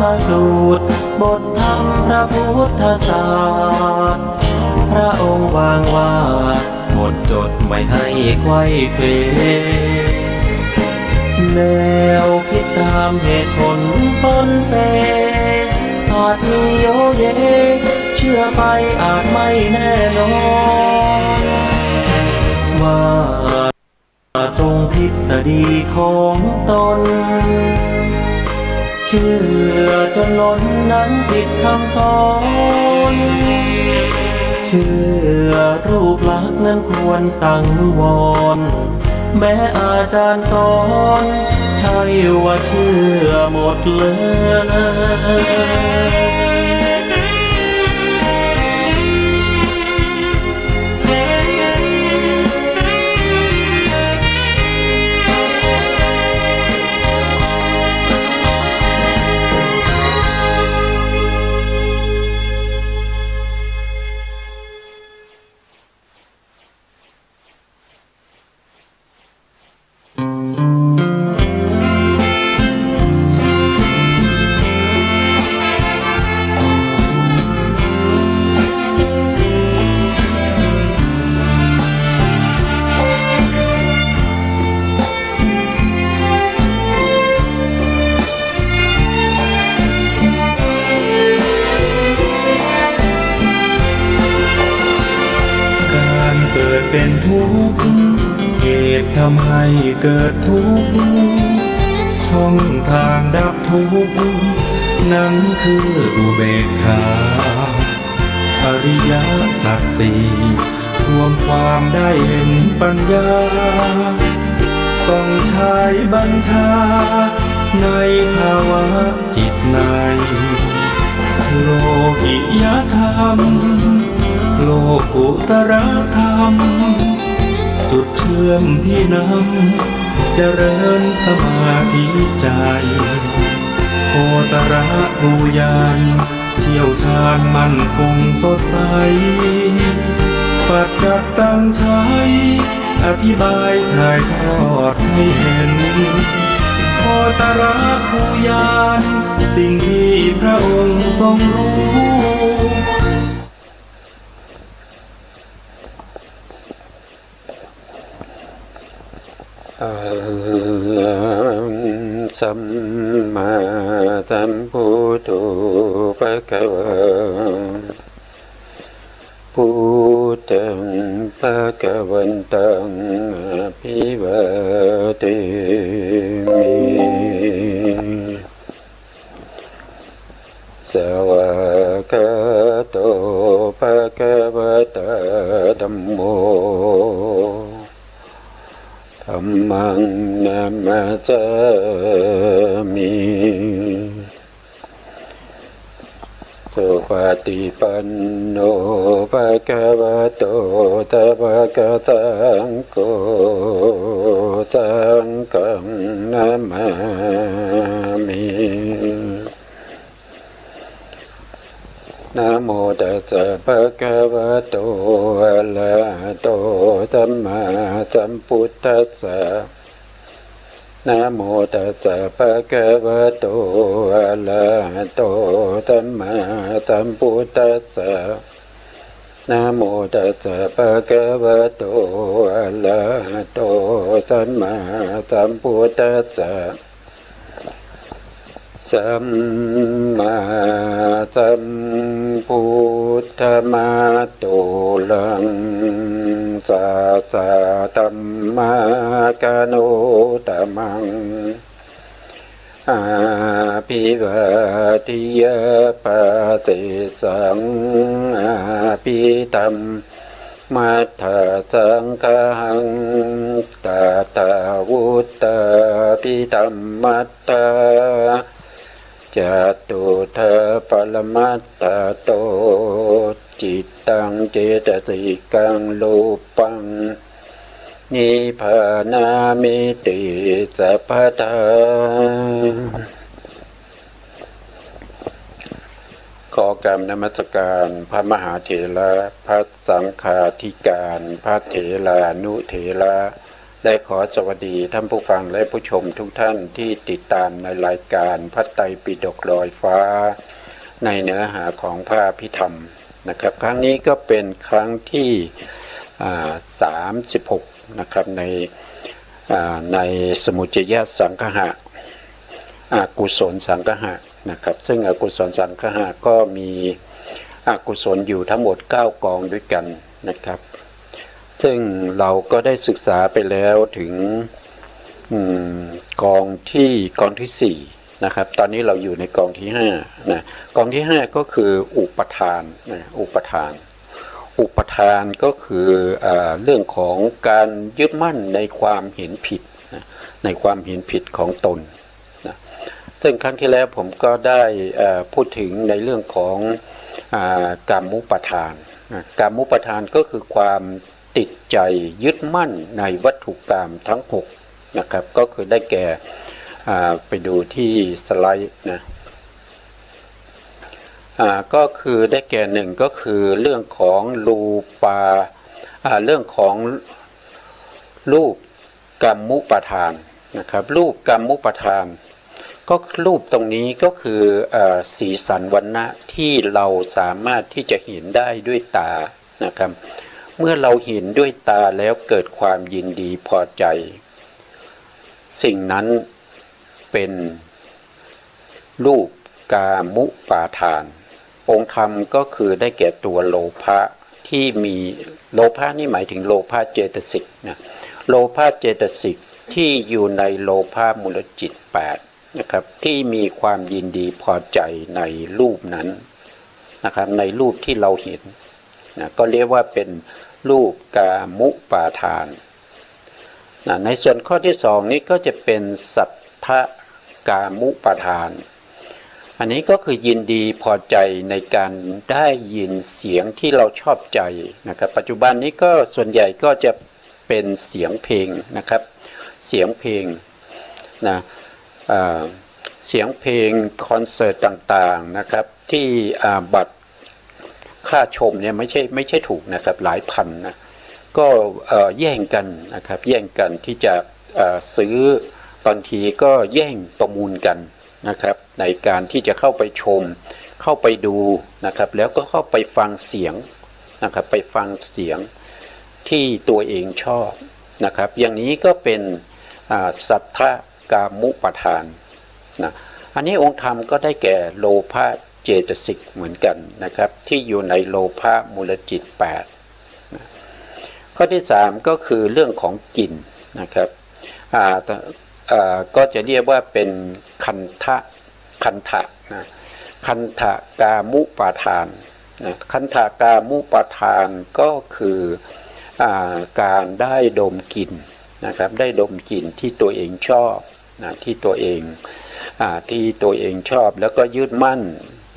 มาสูตรบทธรรมพระพุทธศาสตร์พระองค์วางว่าหมดจดไม่ให้ไขว้เขวแนวคิดตามเหตุผลปนเปอาจมีโยเยเชื่อไปอาจไม่แน่นอนว่าตรงทฤษฎีของตนเชื่อจนล้นนั้นผิดคำสอนเชื่อรูปลักษณ์นั้นควรสังวรแม้อาจารย์สอนใช่ว่าเชื่อหมดเลยเป็นทุกข์เหตุทำให้เกิดทุกข์ช่องทางดับทุกข์นั้นคืออุเบกขาอริยสัจสี่รวมความได้เห็นปัญญาส่องฉายบัญชาในภาวะจิตในโลกิยธรรมโลกุตรธรรมจุดเชื่อมที่นำเจริญสมาธิใจโคตระภูญาณเชี่ยวชาญมั่นคงสดใสปัจจักตั้งใช้อธิบายถ่ายทอดให้เห็นโคตระภูญาณสิ่งที่พระองค์ทรงรู้สัมมาสัมพุทโธภะคะวะพุทธังภะคะวันตังอภิวาเทมิสวากขาโตภะคะวะตาธัมโมธัมมังนามัสสามิสุปฏิปันโนภะคะวะโตสาวกสังโฆสังฆังนามามินะโมตัสสะภะคะวะโตอะระหะโตสัมมาสัมพุทธัสสะนะโมตัสสะภะคะวะโตอะระหะโตสัมมาสัมพุทธัสสะนะโมตัสสะภะคะวะโตอะระหะโตสัมมาสัมพุทธัสสะสัมมาสัมพุทธมาตุลังสาสะธัมมากาโนตมังอาภิวาทิยาปะเตสังอาภิตัมมัทธสังฆังตถาวุตตาภิตัมมัตตาจตุทะปรมัตตโตจิตตังเจตสิกังรูปังนิพพานามิติสัพพทาขอกราบนมัสการพระมหาเถระพระสังฆาธิการพระเถรานุเถระ และขอสวัสดีท่านผู้ฟังและผู้ชมทุกท่านที่ติดตามในรายการพระไตรปิฎกลอยฟ้าในเนื้อหาของพระอภิธรรมนะครับครั้งนี้ก็เป็นครั้งที่36นะครับในสมุจจยสังคหะอกุศลสังคหะนะครับซึ่งอกุศลสังคหะก็มีอกุศลอยู่ทั้งหมด9กองด้วยกันนะครับซึ่งเราก็ได้ศึกษาไปแล้วถึงกองที่4นะครับตอนนี้เราอยู่ในกองที่5นะกองที่5ก็คืออุปทานนะอุปทานก็คือเรื่องของการยึดมั่นในความเห็นผิดนะในความเห็นผิดของตนนะซึ่งครั้งที่แล้วผมก็ได้พูดถึงในเรื่องของกามมุปทานนะกามมุปทานก็คือความติดใจยึดมั่นในวัตถุกรรมทั้ง6นะครับก็คือได้แก่ไปดูที่สไลด์นะก็คือได้แก่หนึ่งก็คือเรื่องของเรื่องของรูปกรรมมุปทานนะครับรูปกรรมมุปทานก็รูปตรงนี้ก็คือสีสันวรรณะที่เราสามารถที่จะเห็นได้ด้วยตานะครับเมื่อเราเห็นด้วยตาแล้วเกิดความยินดีพอใจสิ่งนั้นเป็นรูปกามุปาทานองค์ธรรมก็คือได้แก่ตัวโลภะที่มีโลภะนี่หมายถึงโลภะเจตสิกนะโลภะเจตสิกที่อยู่ในโลภะมูลจิต8นะครับที่มีความยินดีพอใจในรูปนั้นนะครับในรูปที่เราเห็นนะก็เรียกว่าเป็นรูปกามุปาทานนะในส่วนข้อที่2นี้ก็จะเป็นสัทธกามุปาทานอันนี้ก็คือยินดีพอใจในการได้ยินเสียงที่เราชอบใจนะครับปัจจุบันนี้ก็ส่วนใหญ่ก็จะเป็นเสียงเพลงนะครับเสียงเพลงนะเสียงเพลงคอนเสิร์ตต่างๆนะครับที่บัตรค่าชมเนี่ยไม่ใช่ถูกนะครับหลายพันนะก็แย่งกันนะครับแย่งกันที่จะซื้อบางทีก็แย่งประมูลกันนะครับในการที่จะเข้าไปชมเข้าไปดูนะครับแล้วก็เข้าไปฟังเสียงนะครับไปฟังเสียงที่ตัวเองชอบนะครับอย่างนี้ก็เป็นสัทธกามุปทานนะอันนี้องค์ธรรมก็ได้แก่โลภะเจตสิกเหมือนกันนะครับที่อยู่ในโลภะมูลจิต8นะข้อที่3ก็คือเรื่องของกลิ่นนะครับก็จะเรียกว่าเป็นคันทะนะคันทะกามุปาทานนะคันทะกามุปาทานก็คือการได้ดมกลิ่นนะครับได้ดมกลิ่นที่ตัวเองชอบนะที่ตัวเองชอบแล้วก็ยึดมั่น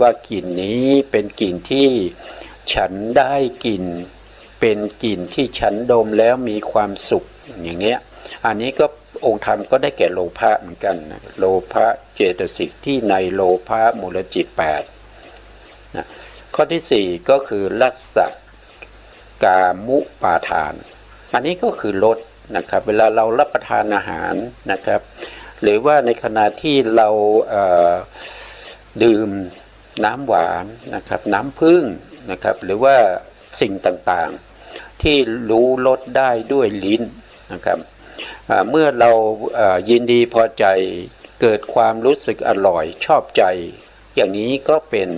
ว่ากลิ่นนี้เป็นกลิ่นที่ฉันได้กลิ่นเป็นกลิ่นที่ฉันดมแล้วมีความสุขอย่างเงี้ยอันนี้ก็องค์ธรรมก็ได้แก่โลภะเหมือนกันนะโลภะเจตสิกที่ในโลภะมูลจิต8นะข้อที่4ก็คือลัสสะกามุปาทานอันนี้ก็คือรสนะครับเวลาเรารับประทานอาหารนะครับหรือว่าในขณะที่เราดื่มน้ำหวานนะครับน้ำผึ้งนะครับหรือว่าสิ่งต่างๆที่รู้รสได้ด้วยลิ้นนะครับเมื่อเรายินดีพอใจเกิดความรู้สึกอร่อยชอบใจอย่างนี้ก็เป็น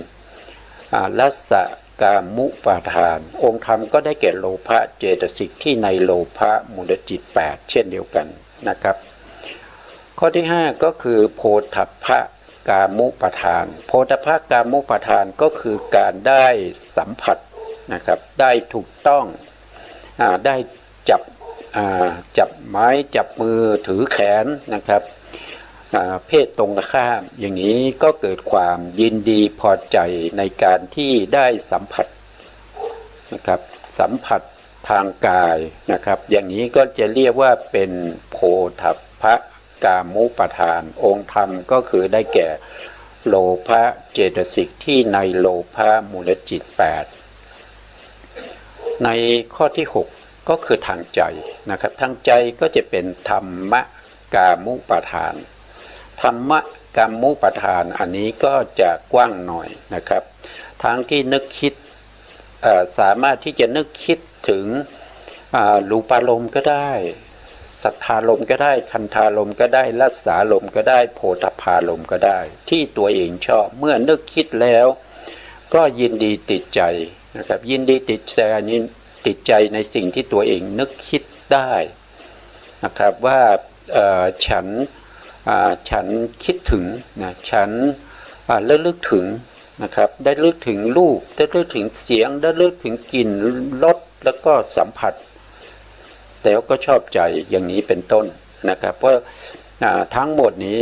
ลัสสะกามุปาทานองค์ธรรมก็ได้แก่โลภะเจตสิกที่ในโลภะมูลจิต8เช่นเดียวกันนะครับข้อที่5ก็คือโพธัพพะกามุปาทานโพธัพพะกามุปาทานก็คือการได้สัมผัสนะครับได้ถูกต้องได้จับไม้จับมือถือแขนนะครับเพศตรงข้ามอย่างนี้ก็เกิดความยินดีพอใจในการที่ได้สัมผัสนะครับสัมผัสทางกายนะครับอย่างนี้ก็จะเรียกว่าเป็นโพธัพพะกามุปาทานองค์ธรรมก็คือได้แก่โลภะเจตสิกที่ในโลภะมูลจิต8ในข้อที่6 ก็คือทางใจนะครับทางใจก็จะเป็นธรรมกามุปาทานธรรมกามุปาทานอันนี้ก็จะกว้างหน่อยนะครับทั้งที่นึกคิดสามารถที่จะนึกคิดถึงรูปารมณ์ก็ได้สัทธารมณ์ก็ได้คันธารมณ์ก็ได้รัสสารมณ์ก็ได้โพธพารมณ์ก็ได้ที่ตัวเองชอบเมื่อนึกคิดแล้วก็ยินดีติดใจนะครับยินดีติดใจนี้ติดใจในสิ่งที่ตัวเองนึกคิดได้นะครับว่าฉันคิดถึงนะฉันระลึกถึงนะครับได้ลึกถึงรูปได้ลึกถึงเสียงได้ลึกถึงกลิ่นรสแล้วก็สัมผัสแต่ก็ชอบใจอย่างนี้เป็นต้นนะครับเพราะทั้งหมดนี้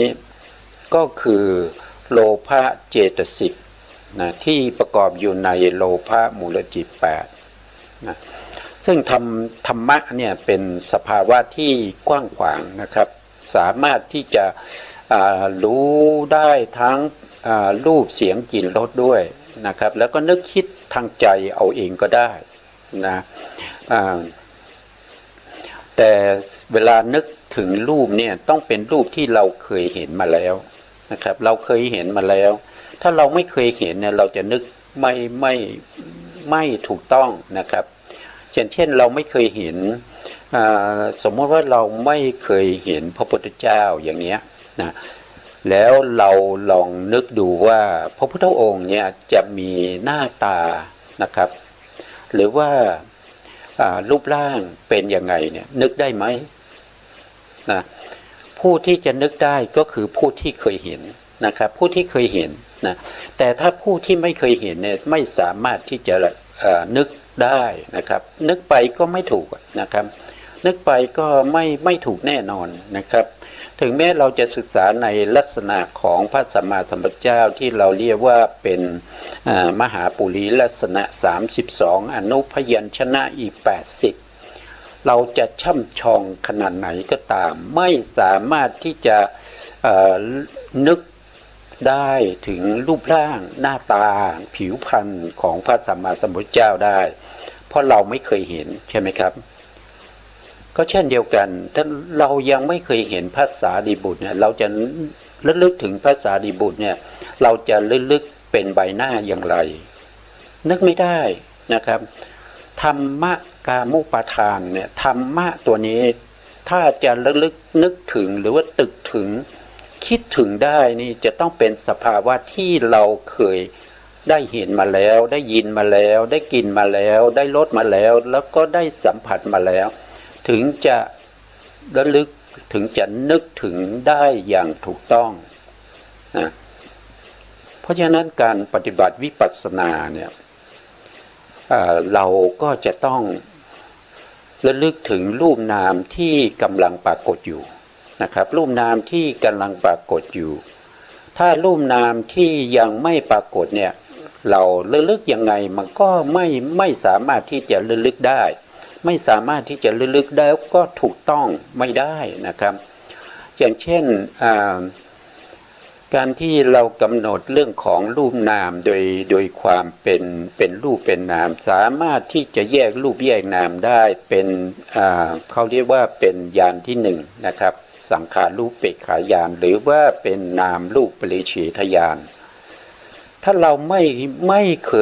ก็คือโลภะเจตสิกนะที่ประกอบอยู่ในโลภะมูลจิต8นะซึ่งธรรมะเนี่ยเป็นสภาวะที่กว้างขวางนะครับสามารถที่จะรู้ได้ทั้งรูปเสียงกลิ่นรสด้วยนะครับแล้วก็นึกคิดทางใจเอาเองก็ได้นะแต่เวลานึกถึงรูปเนี่ยต้องเป็นรูปที่เราเคยเห็นมาแล้วนะครับเราเคยเห็นมาแล้วถ้าเราไม่เคยเห็นเนี่ยเราจะนึกไม่ถูกต้องนะครับเช่นเราไม่เคยเห็นสมมติว่าเราไม่เคยเห็นพระพุทธเจ้าอย่างนี้นะแล้วเราลองนึกดูว่าพระพุทธองค์เนี่ยจะมีหน้าตานะครับหรือว่ารูปร่างเป็นยังไงเนี่ยนึกได้ไหมนะผู้ที่จะนึกได้ก็คือผู้ที่เคยเห็นนะครับผู้ที่เคยเห็นนะแต่ถ้าผู้ที่ไม่เคยเห็นเนี่ยไม่สามารถที่จะนึกได้นะครับนึกไปก็ไม่ถูกนะครับนึกไปก็ไม่ถูกแน่นอนนะครับถึงแม้เราจะศึกษาในลักษณะของพระสัมมาสัมพุทธเจ้าที่เราเรียกว่าเป็นมหาปุริลักษณะ32อนุพยัญชนะอีก80เราจะช่ำชองขนาดไหนก็ตามไม่สามารถที่จะนึกได้ถึงรูปร่างหน้าตาผิวพรรณของพระสัมมาสัมพุทธเจ้าได้เพราะเราไม่เคยเห็นใช่ไหมครับก็เช่นเดียวกันถ้าเรายังไม่เคยเห็นพระสารีบุตรเนี่ยเราจะระลึกถึงพระสารีบุตรเนี่ยเราจะระลึกเป็นใบหน้าอย่างไรนึกไม่ได้นะครับธรรมกามุปาทานเนี่ยธรรมะตัวนี้ถ้าจะระลึกนึกถึงหรือว่าตึกถึงคิดถึงได้นี่จะต้องเป็นสภาวะที่เราเคยได้เห็นมาแล้วได้ยินมาแล้วได้กินมาแล้วได้รสมาแล้วแล้วก็ได้สัมผัสมาแล้วถึงจะระลึกถึงจะนึกถึงได้อย่างถูกต้องนะเพราะฉะนั้นการปฏิบัติวิปัสสนาเนี่ยเราก็จะต้องระลึกถึงรูปนามที่กำลังปรากฏอยู่นะครับรูปนามที่กำลังปรากฏอยู่ถ้ารูปนามที่ยังไม่ปรากฏเนี่ยเราระลึกยังไงมันก็ไม่สามารถที่จะระลึกได้ไม่สามารถที่จะระลึกได้ก็ถูกต้องไม่ได้นะครับอย่างเช่นการที่เรากำหนดเรื่องของรูปนามโดยความเป็นรูปเป็นนามสามารถที่จะแยกรูปแยกนามได้เป็นเขาเรียกว่าเป็นญาณที่1นะครับสังขารรูปเปกขายานหรือว่าเป็นนามรูปปริเฉทญาณถ้าเราไม่เค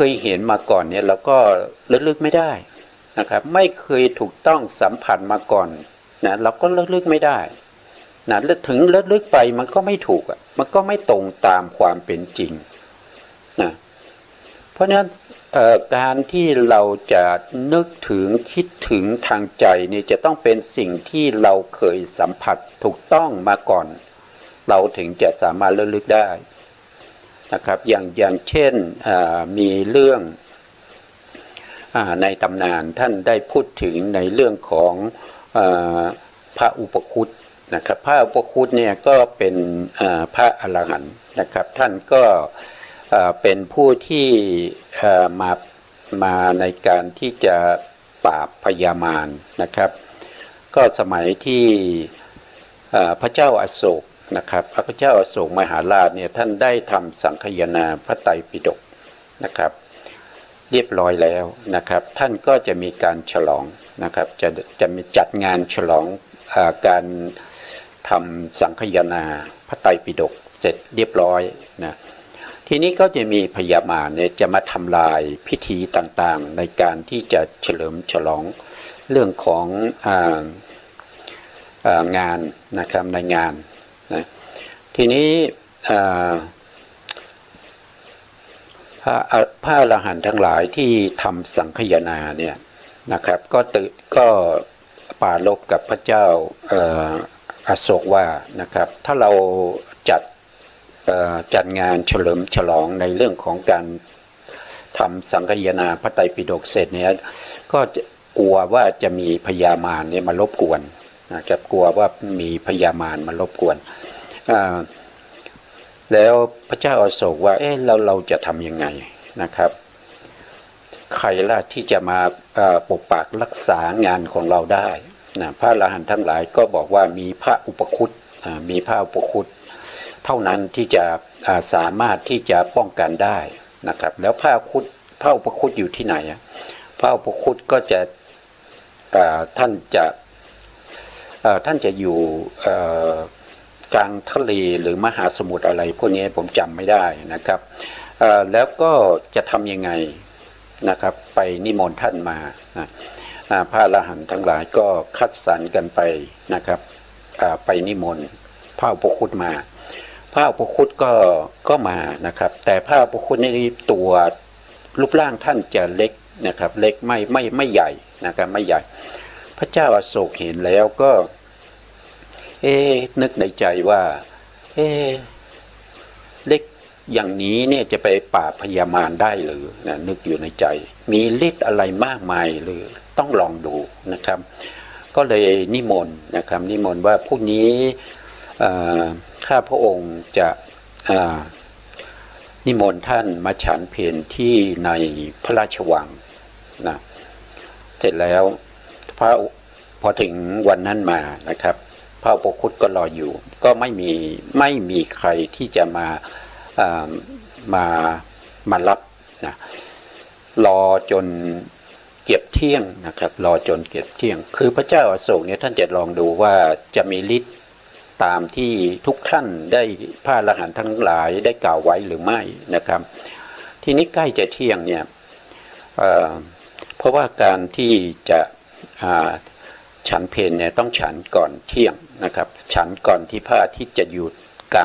ยเห็นมาก่อนเนี่ยเราก็ระลึกไม่ได้นะครับไม่เคยถูกต้องสัมผัสมาก่อนนะเราก็ระลึกไม่ได้นะถึงระลึกไปมันก็ไม่ถูกมันก็ไม่ตรงตามความเป็นจริงนะเพราะฉะนั้นการที่เราจะนึกถึงคิดถึงทางใจนี่จะต้องเป็นสิ่งที่เราเคยสัมผัสถูกต้องมาก่อนเราถึงจะสามารถระลึกได้นะครับอย่างเช่นมีเรื่องในตำนานท่านได้พูดถึงในเรื่องของพระอุปคุตนะครับพระอุปคุตเนี่ยก็เป็นพระอรหันต์นะครับท่านก็เป็นผู้ที่มาในการที่จะปราบพญามารนะครับก็สมัยที่พระเจ้าอโศกนะครับพระเจ้าอโศกมหาราชเนี่ยท่านได้ทำสังคายนาพระไตรปิฎกนะครับ เรียบร้อยแล้วนะครับท่านก็จะมีการฉลองนะครับจะมีจัดงานฉลองการทำสังฆยนาพระไตรปิฎกเสร็จเรียบร้อยนะทีนี้ก็จะมีพญามารเนี่ยจะมาทำลายพิธีต่างๆในการที่จะเฉลิมฉลองเรื่องของงานนะครับในงานนะทีนี้พระอรหันต์ทั้งหลายที่ทำสังฆยนาเนี่ยนะครับก็ปรารภกับพระเจ้าอโศกว่านะครับถ้าเราจัดงานเฉลิมฉลองในเรื่องของการทำสังฆยนาพระไตรปิฎกเสร็จเนี่ยก็กลัวว่าจะมีพญามารเนี่ยมารบกวนนะครับกลัวว่ามีพญามารมารบกวนแล้วพระเจ้าอโศกว่าเราจะทำยังไงนะครับใครล่ะที่จะมาปกปักรักษางานของเราได้นะพระอรหันต์ทั้งหลายก็บอกว่ามีพระอุปคุตมีพระอุปคุตเท่านั้นที่จะสามารถที่จะป้องกันได้นะครับแล้วพระอุปคุตอยู่ที่ไหนพระอุปคุตก็จะท่านจะอยู่กลางทะเลหรือมหาสมุทรอะไรพวกนี้ผมจำไม่ได้นะครับแล้วก็จะทำยังไงนะครับไปนิมนต์ท่านมาพระอรหันต์ทั้งหลายก็คัดสรรกันไปนะครับไปนิมนต์พระอุปคุตมาพระอุปคุตก็มานะครับแต่พระอุปคุตนี่ตัวรูปร่างท่านจะเล็กนะครับเล็กไม่ใหญ่นะครับไม่ใหญ่พระเจ้าอโศกเห็นแล้วก็นึกในใจว่าเล็กอย่างนี้เนี่ยจะไปปราบพญามารได้หรือนะนึกอยู่ในใจมีฤทธิ์อะไรมากมายหรือต้องลองดูนะครับก็เลยนิมนต์นะครับนิมนต์ว่าพรุ่งนี้ข้าพระองค์จะนิมนต์ท่านมาฉันเพลที่ในพระราชวังนะเสร็จแล้วพอถึงวันนั้นมานะครับพระอุปคุตก็รออยู่ก็ไม่มีใครที่จะมารับนะรอจนเก็บเที่ยงนะครับรอจนเก็บเที่ยงคือพระเจ้าอโศกเนี่ยท่านจะลองดูว่าจะมีฤทธิ์ตามที่ทุกท่านได้พระอรหันต์ทั้งหลายได้กล่าวไว้หรือไม่นะครับทีนี้ใกล้จะเที่ยงเนี่ยเพราะว่าการที่จะฉันเพลเนี่ยต้องฉันก่อนเที่ยงนะครับฉันก่อนที่พระอาทิตย์จะอยู่ก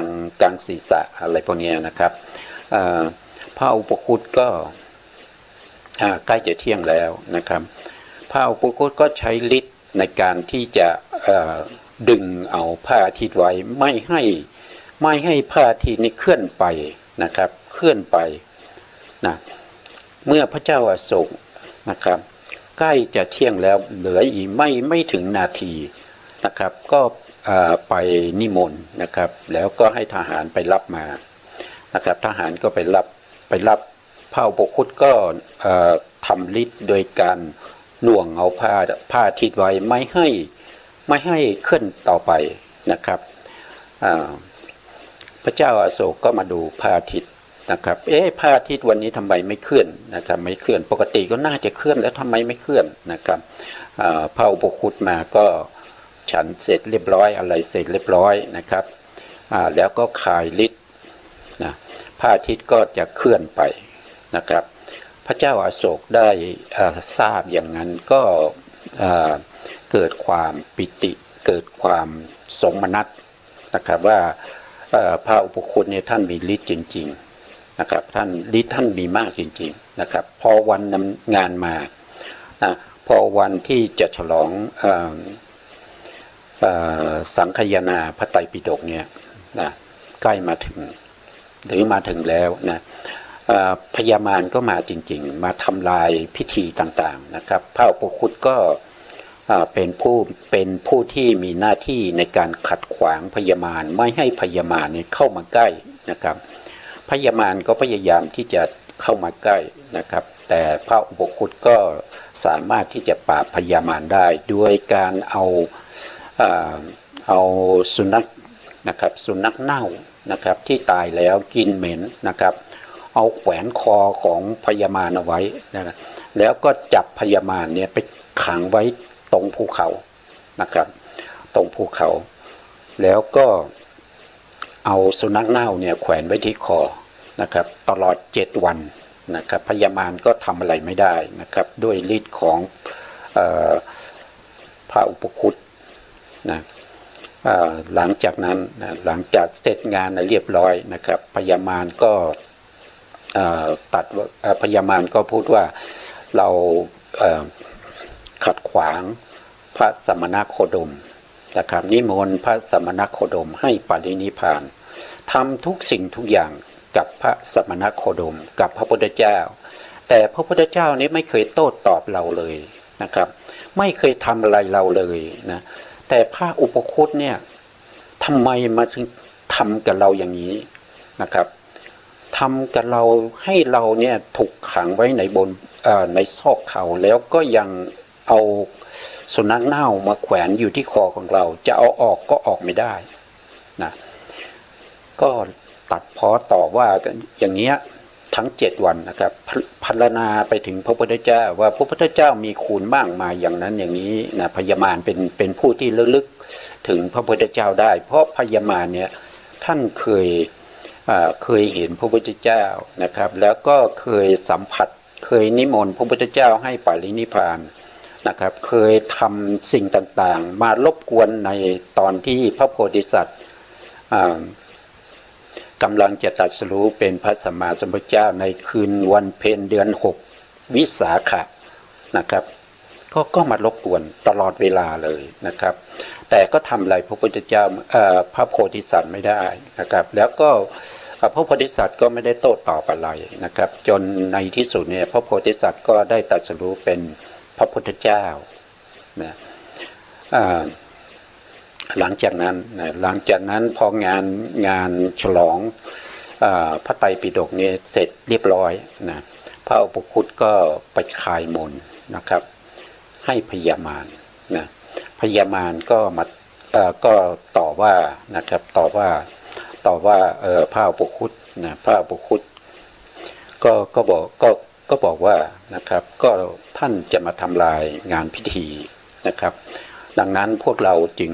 ลางศีรษะอะไรพวกนี้นะครับพระอุปคุตก็ใกล้จะเที่ยงแล้วนะครับพระอุปคุตก็ใช้ฤทธิ์ในการที่จะดึงเอาพระอาทิตย์ไว้ไม่ให้พระอาทิตย์นี้เคลื่อนไปนะครับเคลื่อนไปนะเมื่อพระเจ้าอโศกนะครับใกล้จะเที่ยงแล้วเหลืออีกไม่ถึงนาทีนะครับก็ไปนิมนต์นะครับแล้วก็ให้ทหารไปรับมานะครับทหารก็ไปรับพระอุปคุตก็ทำฤทธิ์โดยการหน่วงเอาผ้าอาทิตย์ไว้ไม่ให้เคลื่อนต่อไปนะครับพระเจ้าอโศกก็มาดูพระอาทิตย์นะครับพระอาทิตย์วันนี้ทำไมไม่เคลื่อนนะครับไม่เคลื่อนปกติก็น่าจะเคลื่อนแล้วทำไมไม่เคลื่อนนะครับพระอุปคุตมาก็ฉันเสร็จเรียบร้อยอะไรเสร็จเรียบร้อยนะครับแล้วก็คายฤทธิ์นะพระอาทิตย์ก็จะเคลื่อนไปนะครับพระเจ้าอโศกได้ทราบอย่างนั้นก็เกิดความปิติเกิดความสมนัสนะครับว่าพระอุปคุตเนี่ยท่านมีฤทธิ์จริงๆนะครับฤทธิ์ท่านมีมากจริงๆนะครับพอวันงานมาพอวันที่จะฉลองสังฆยนาพระไตรปิฎกเนี่ยนะใกล้มาถึงหรือมาถึงแล้วนะพญามารก็มาจริงๆมาทำลายพิธีต่างๆนะครับพระอุปคุตก็เป็นผู้ที่มีหน้าที่ในการขัดขวางพญามารไม่ให้พญามารเนี่ยเข้ามาใกล้นะครับพญามารก็พยายามที่จะเข้ามาใกล้นะครับแต่พระอุปคุตก็สามารถที่จะปราบพญามารได้ด้วยการเอาสุนัขนะครับสุนัขเน่านะครับที่ตายแล้วกินเหม็นนะครับ เอาแขวนคอของพญามารเอาไว้นะแล้วก็จับพญามารเนี่ยไปขังไว้ตรงภูเขานะครับตรงภูเขาแล้วก็เอาสุนัขเน่าเนี่ยแขวนไว้ที่คอนะครับตลอด7 วันนะครับพญามารก็ทำอะไรไม่ได้นะครับด้วยฤทธิ์ของพระอุปคุตนะหลังจากนั้นหลังจากเสร็จงานเรียบร้อยนะครับพญามารก็พญามารก็พูดว่าเราขัดขวางพระสมณโคดมนะครับนิมนต์พระสมณโคดมให้ปรินิพพานทำทุกสิ่งทุกอย่างกับพระสมณโคดมกับพระพุทธเจ้าแต่พระพุทธเจ้านี้ไม่เคยโต้ตอบเราเลยนะครับไม่เคยทำอะไรเราเลยนะแต่พระอุปคุตเนี่ยทำไมมาถึงทำกับเราอย่างนี้นะครับทำกับเราให้เราเนี่ยถูกขังไว้ในซอกเขาแล้วก็ยังเอาสุนัขเน่ามาแขวนอยู่ที่คอของเราจะเอาออกก็ออกไม่ได้นะก็ตัดพ้อต่อว่ากันอย่างเงี้ยทั้ง7 วันนะครับพรรณนาไปถึงพระพุทธเจ้าว่าพระพุทธเจ้ามีคุณมากมายอย่างนั้นอย่างนี้นะพญามารเป็นผู้ที่ระลึกถึงพระพุทธเจ้าได้เพราะพญามารเนี่ยท่านเคยเห็นพระพุทธเจ้านะครับแล้วก็เคยสัมผัสเคยนิมนต์พระพุทธเจ้าให้ปรินิพพานนะครับเคยทำสิ่งต่างๆมารบกวนในตอนที่พระโพธิสัตว์กำลังจะตรัสรู้เป็นพระสัมมาสัมพุทธเจ้าในคืนวันเพ็ญเดือน6วิสาขะนะครับก็มารบกวนตลอดเวลาเลยนะครับแต่ก็ทำอะไรพระพุทธเจ้าพระโพธิสัตว์ไม่ได้นะครับแล้วก็พระโพธิสัตว์ก็ไม่ได้โต้ตอบอะไรนะครับจนในที่สุดเนี่ยพระโพธิสัตว์ก็ได้ตรัสรู้เป็นพระพุทธเจ้านะหลังจากนั้นพองานฉลองพระไตรปิฎกเนี่ยเสร็จเรียบร้อยนะพระอุปคุตก็ไปคายมนต์นะครับให้พญามารนะพญามารก็มาก็ต่อว่านะครับต่อว่าพระอุปคุตนะพระอุปคุตก็บอกว่านะครับก็ท่านจะมาทำลายงานพิธีนะครับดังนั้นพวกเราจึง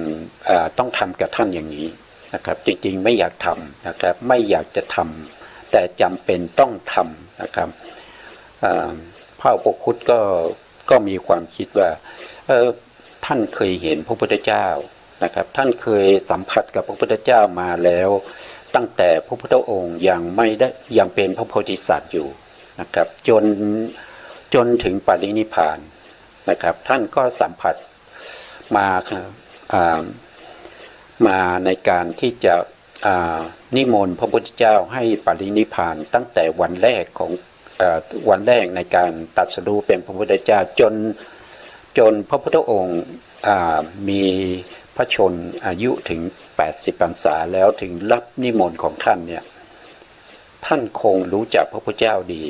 ต้องทำกับท่านอย่างนี้นะครับจริงๆไม่อยากทำนะครับไม่อยากจะทำแต่จำเป็นต้องทำนะครับพระอุปคุตก็มีความคิดว่าท่านเคยเห็นพระพุทธเจ้านะครับท่านเคยสัมผัสกับพระพุทธเจ้ามาแล้วตั้งแต่พระพุทธองค์ยังเป็นพระโพธิสัตว์อยู่นะครับจนถึงปรินิพพานนะครับท่านก็สัมผัสมาในการที่จะนิมนต์พระพุทธเจ้าให้ปรินิพพานตั้งแต่วันแรกในการตรัสรู้เป็นพระพุทธเจ้าจนพระพุทธองค์มีพระชนอายุถึง80 พรรษาแล้วถึงรับนิมนต์ของท่านเนี่ยท่านคงรู้จักพระพุทธเจ้าดี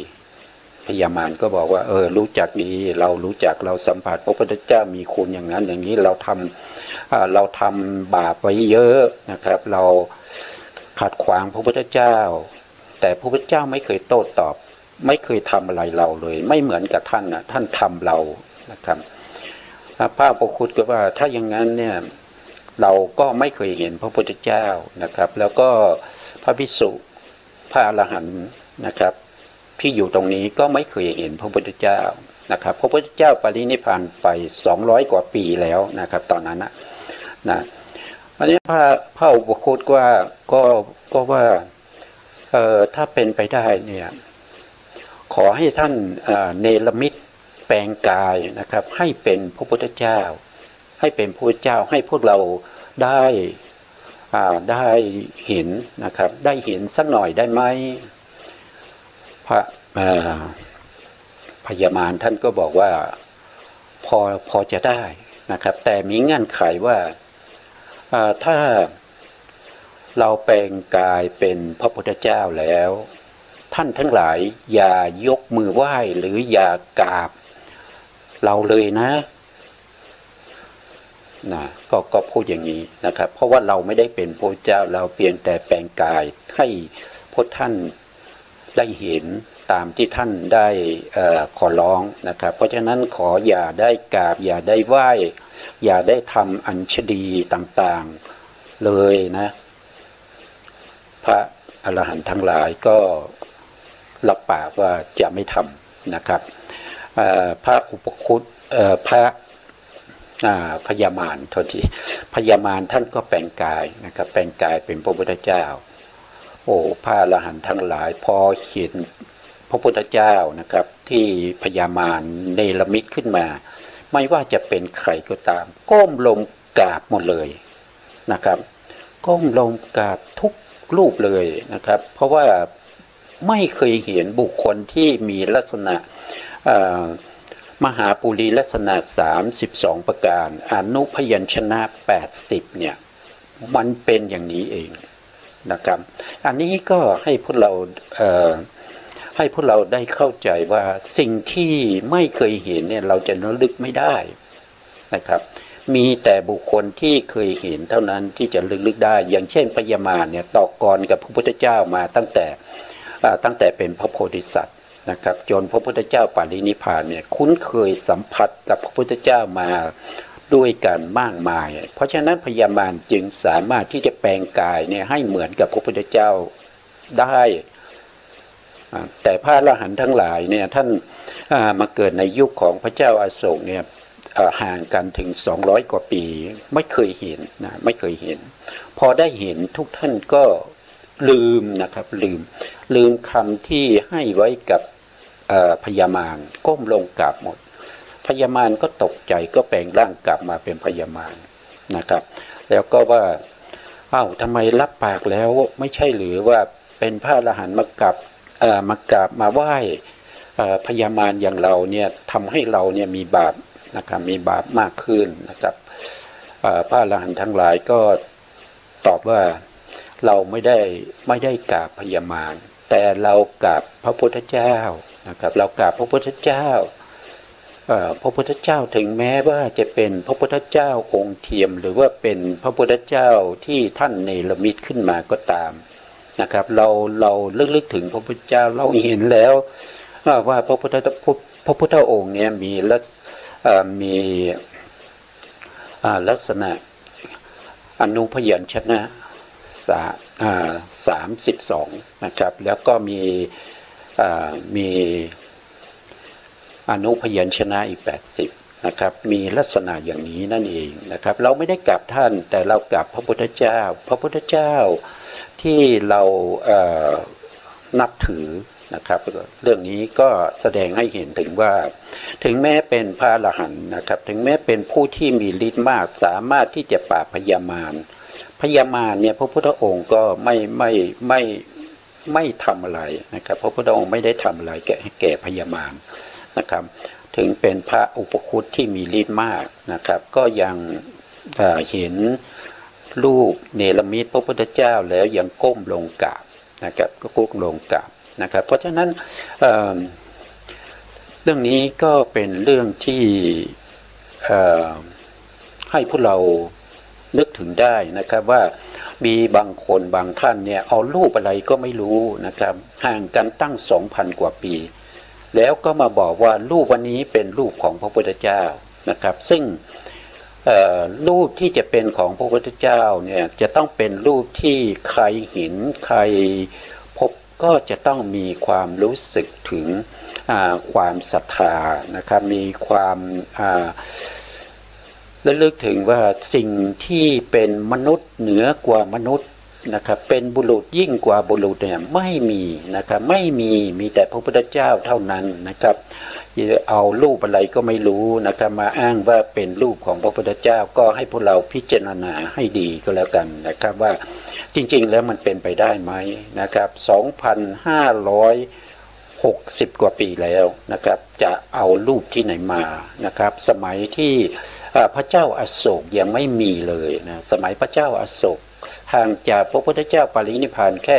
พญามารก็บอกว่ารู้จักดีเรารู้จักเราสัมผัสพระพุทธเจ้ามีคุณอย่างนั้นอย่างนี้เราทำบาปไว้เยอะนะครับเราขัดขวางพระพุทธเจ้าแต่พระพุทธเจ้าไม่เคยโต้ตอบไม่เคยทำอะไรเราเลยไม่เหมือนกับท่านนะท่านทำเรานะครับพระอุปคุตก็ว่าถ้าอย่างนั้นเนี่ยเราก็ไม่เคยเห็นพระพุทธเจ้านะครับแล้วก็พระภิกษุพระอรหันต์นะครับที่อยู่ตรงนี้ก็ไม่เคยเห็นพระพุทธเจ้านะครับพระพุทธเจ้าปรินิพพานไป200 กว่าปีแล้วนะครับตอนนั้นนะอันนี้พระอุปคุตก็ว่าถ้าเป็นไปได้เนี่ยขอให้ท่านเนรมิตแปลงกายนะครับให้เป็นพระพุทธเจ้าให้เป็นพระพุทธเจ้าให้พวกเราได้เห็นนะครับได้เห็นสักหน่อยได้ไหมพญามารท่านก็บอกว่าพอจะได้นะครับแต่มีเงื่อนไขว่าถ้าเราแปลงกายเป็นพระพุทธเจ้าแล้วท่านทั้งหลายอย่ายกมือไหว้หรืออย่ากราบเราเลยนะก็พูดอย่างนี้นะครับเพราะว่าเราไม่ได้เป็นพระเจ้าเราเพียงแต่แปลงกายให้พวกท่าน ได้เห็นตามที่ท่านได้ขอร้องนะครับเพราะฉะนั้นขออย่าได้กราบอย่าได้ไหว้อย่าได้ทำอัญชลีต่างๆเลยนะพระอรหันต์ทั้งหลายก็รับปากว่าจะไม่ทำนะครับพระอุปคุตพระพญามารโทษทีพญามารท่านก็แปลงกายนะครับแปลงกายเป็นพระพุทธเจ้าโอ้พระอรหันต์ทั้งหลายพอเห็นพระพุทธเจ้านะครับที่พญามารเนรมิตขึ้นมาไม่ว่าจะเป็นใครก็ตามก้มลงกราบหมดเลยนะครับก้มลงกราบทุกรูปเลยนะครับเพราะว่าไม่เคยเห็นบุคคลที่มีลักษณะมหาปุริลักษณะ32ประการอนุพยัญชนะ80เนี่ยมันเป็นอย่างนี้เองนะครับอันนี้ก็ให้พวกเราได้เข้าใจว่าสิ่งที่ไม่เคยเห็นเนี่ยเราจะระลึกไม่ได้นะครับมีแต่บุคคลที่เคยเห็นเท่านั้นที่จะระลึกได้อย่างเช่นพญามารเนี่ยต่อกรกับพระพุทธเจ้ามาตั้งแต่เป็นพระโพธิสัตว์นะครับจนพระพุทธเจ้าปรินิพพานเนี่ยคุ้นเคยสัมผัสกับพระพุทธเจ้ามาด้วยกันมากมายเพราะฉะนั้นพญามารจึงสามารถที่จะแปลงกายเนี่ยให้เหมือนกับพระพุทธเจ้าได้แต่พระอรหันต์ทั้งหลายเนี่ยท่านมาเกิดในยุคของพระเจ้าอาโศกเนี่ยห่างกันถึง200กว่าปีไม่เคยเห็นนะไม่เคยเห็นพอได้เห็นทุกท่านก็ลืมนะครับลืมคำที่ให้ไว้กับพญามารก้มลงกราบหมดพญามารก็ตกใจก็แปลงร่างกลับมาเป็นพญามารนะครับแล้วก็ว่าทำไมรับปากแล้วไม่ใช่หรือว่าเป็นพระอรหันต์มากราบมาไหว้พญามารอย่างเราเนี่ยทำให้เราเนี่ยมีบาปนะครับมีบาปมากขึ้นนะครับพระอรหันต์ทั้งหลายก็ตอบว่าเราไม่ได้กราบพญามารแต่เรากราบพระพุทธเจ้านะครับเรากราบพระพุทธเจ้าพระพุทธเจ้าถึงแม้ว่าจะเป็นพระพุทธเจ้าองค์เทียมหรือว่าเป็นพระพุทธเจ้าที่ท่านเนรมิตขึ้นมาก็ตามนะครับเราลึกถึงพระพุทธเจ้าเราเห็นแล้วว่าพระพุทธองค์เนี่ยมีลักษณะอนุพยัญชนะ32นะครับแล้วก็มีอนุพยัญชนะอีก80นะครับมีลักษณะอย่างนี้นั่นเองนะครับเราไม่ได้กราบท่านแต่เรากราบพระพุทธเจ้าที่เรานับถือนะครับเรื่องนี้ก็แสดงให้เห็นถึงว่าถึงแม้เป็นพระอรหันต์นะครับถึงแม้เป็นผู้ที่มีฤทธิ์มากสามารถที่จะปราบพญามารเนี่ยพระพุทธองค์ก็ไม่ทำอะไรนะครับพระพุทธองค์ไม่ได้ทำอะไรแก่พญามารนะครับถึงเป็นพระอุปคุตที่มีฤทธิ์มากนะครับก็ยังเห็นรูปเนรมิตพระพุทธเจ้าแล้วยังก้มลงกราบนะครับก็ก้มลงกราบนะครับเพราะฉะนั้นเรื่องนี้ก็เป็นเรื่องที่ให้พวกเรานึกถึงได้นะครับว่ามีบางคนบางท่านเนี่ยเอารูปอะไรก็ไม่รู้นะครับห่างกันตั้ง 2,000 กว่าปีแล้วก็มาบอกว่ารูปวันนี้เป็นรูปของพระพุทธเจ้านะครับซึ่งรูปที่จะเป็นของพระพุทธเจ้าเนี่ยจะต้องเป็นรูปที่ใครเห็นใครพบก็จะต้องมีความรู้สึกถึงความศรัทธานะครับมีความระลึกถึงว่าสิ่งที่เป็นมนุษย์เหนือกว่ามนุษย์นะครับเป็นบุรุษยิ่งกว่าบุรุษเนี่ยไม่มีนะครับไม่มีแต่พระพุทธเจ้าเท่านั้นนะครับเอารูปอะไรก็ไม่รู้นะครับมาอ้างว่าเป็นรูปของพระพุทธเจ้าก็ให้พวกเราพิจารณาให้ดีก็แล้วกันนะครับว่าจริงๆแล้วมันเป็นไปได้ไหมนะครับ 2,560 กว่าปีแล้วนะครับจะเอารูปที่ไหนมานะครับสมัยที่พระเจ้าอโศกยังไม่มีเลยนะสมัยพระเจ้าอโศกห่างจากพระพุทธเจ้าปรินิพพานแค่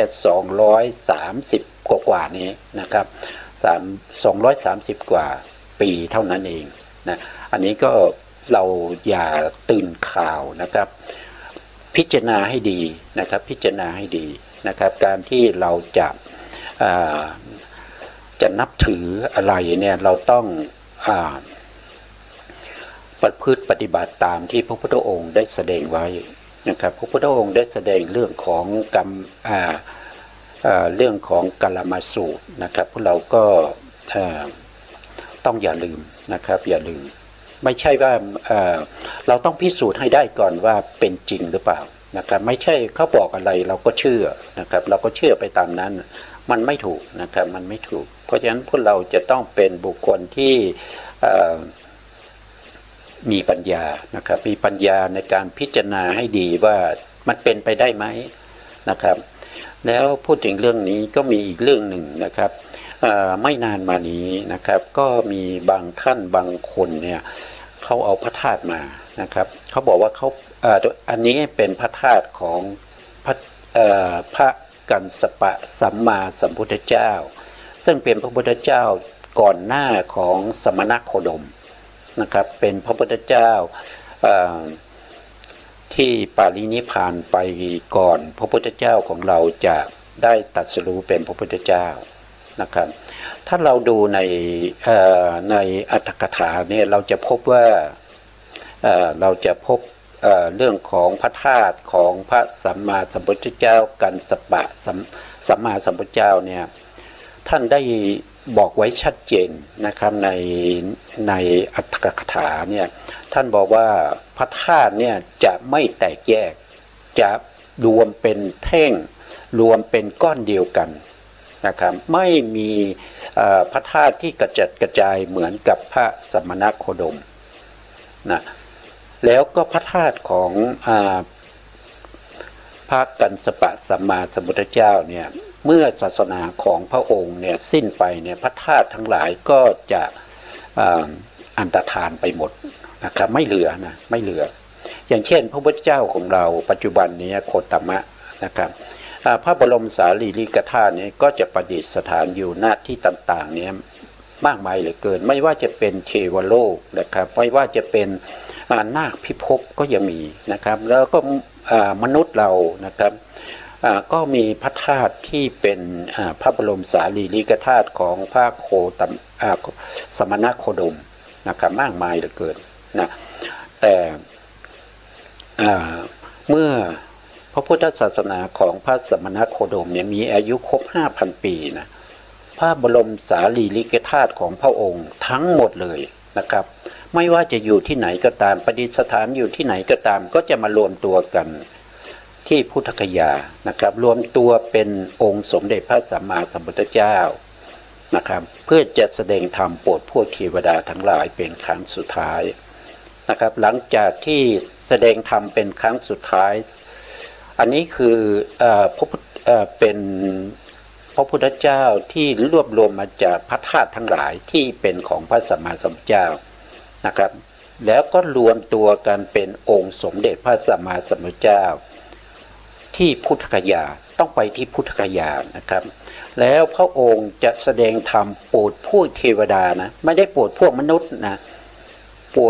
230กว่านี้นะครับ230กว่าปีเท่านั้นเองนะอันนี้ก็เราอย่าตื่นข่าวนะครับพิจารณาให้ดีนะครับพิจารณาให้ดีนะครับการที่เราจะ จะนับถืออะไรเนี่ยเราต้องประพฤติปฏิบัติตามที่พระพุทธองค์ได้แสดงไว้นะครับพระพุทธองค์ได้แสดงเรื่องของกรรมเรื่องของกัลมาสูตรนะครับพวกเราก็ต้องอย่าลืมนะครับอย่าลืมไม่ใช่ว่าเราต้องพิสูจน์ให้ได้ก่อนว่าเป็นจริงหรือเปล่านะครับไม่ใช่เขาบอกอะไรเราก็เชื่อนะครับเราก็เชื่อไปตามนั้นมันไม่ถูกนะครับมันไม่ถูกเพราะฉะนั้นพวกเราจะต้องเป็นบุคคลที่มีปัญญานะครับมีปัญญาในการพิจารณาให้ดีว่ามันเป็นไปได้ไหมนะครับแล้วพูดถึงเรื่องนี้ก็มีอีกเรื่องหนึ่งนะครับไม่นานมานี้นะครับก็มีบางท่านบางคนเนี่ยเขาเอาพระธาตุมานะครับเขาบอกว่าเขาอันนี้เป็นพระธาตุของพระกัสสปะสัมมาสัมพุทธเจ้าซึ่งเป็นพระพุทธเจ้าก่อนหน้าของสมณโคดมนะครับเป็นพระพุทธเจ้าที่ปรินิพพานไปก่อนพระพุทธเจ้าของเราจะได้ตรัสรู้เป็นพระพุทธเจ้านะครับถ้าเราดูในอรรถกถาเนี่ยเราจะพบว่าเราจะพบเรื่องของพระธาตุของพระสัมมาสัมพุทธเจ้ากัสสปะสัมมาสัมพุทธเจ้าเนี่ยท่านได้บอกไว้ชัดเจนนะครับในอรรถกถาเนี่ยท่านบอกว่าพระธาตุเนี่ยจะไม่แตกแยกจะรวมเป็นแท่งรวมเป็นก้อนเดียวกันนะครับไม่มีพระธาตุที่กระจัดกระจายเหมือนกับพระสมณโคดมนะแล้วก็พระธาตุของพระกัสสปะสัมมาสัมพุทธเจ้าเนี่ยเมื่อศาสนาของพระองค์เนี่ยสิ้นไปเนี่ยพระธาตุทั้งหลายก็จะอันตรธานไปหมดนะครับไม่เหลือนะไม่เหลืออย่างเช่นพระพุทธเจ้าของเราปัจจุบันนี้โคตมะนะครับพระบรมสารีริกธาตุนี้ก็จะประดิษฐานอยู่ณที่ต่างๆเนี่ยมากมายเหลือเกินไม่ว่าจะเป็นเทวโลกนะครับไม่ว่าจะเป็นนาคพิภพก็ยังมีนะครับแล้วก็มนุษย์เรานะครับก็มีพระธาตุที่เป็นพระบรมสารีริกธาตุของพระสมณโคดมนะครับมากมายเหลือเกินนะแต่เมื่อพระพุทธศาสนาของพระสมณโคดมเนี่ยมีอายุครบ 5,000 ปีนะพระบรมสารีริกธาตุของพระองค์ทั้งหมดเลยนะครับไม่ว่าจะอยู่ที่ไหนก็ตามประดิษฐานอยู่ที่ไหนก็ตามก็จะมารวมตัวกันที่พุทธคยานะครับรวมตัวเป็นองค์สมเด็จพระสัมมาสัมพุทธเจ้านะครับเพื่อจะแสดงธรรมโปรดพวกเทวดาทั้งหลายเป็นครั้งสุดท้ายนะครับหลังจากที่แสดงธรรมเป็นครั้งสุดท้ายอันนี้คือเป็นพระพุทธเจ้าที่รวบรวมมาจากพระธาตุทั้งหลายที่เป็นของพระสัมมาสัมพุทธเจ้านะครับแล้วก็รวมตัวกันเป็นองค์สมเด็จพระสัมมาสัมพุทธเจ้าที่พุทธคยาต้องไปที่พุทธคยานะครับแล้วพระองค์จะแสดงธรรมโปรดพวกเทวดานะไม่ได้โปรดพวกมนุษย์นะโปร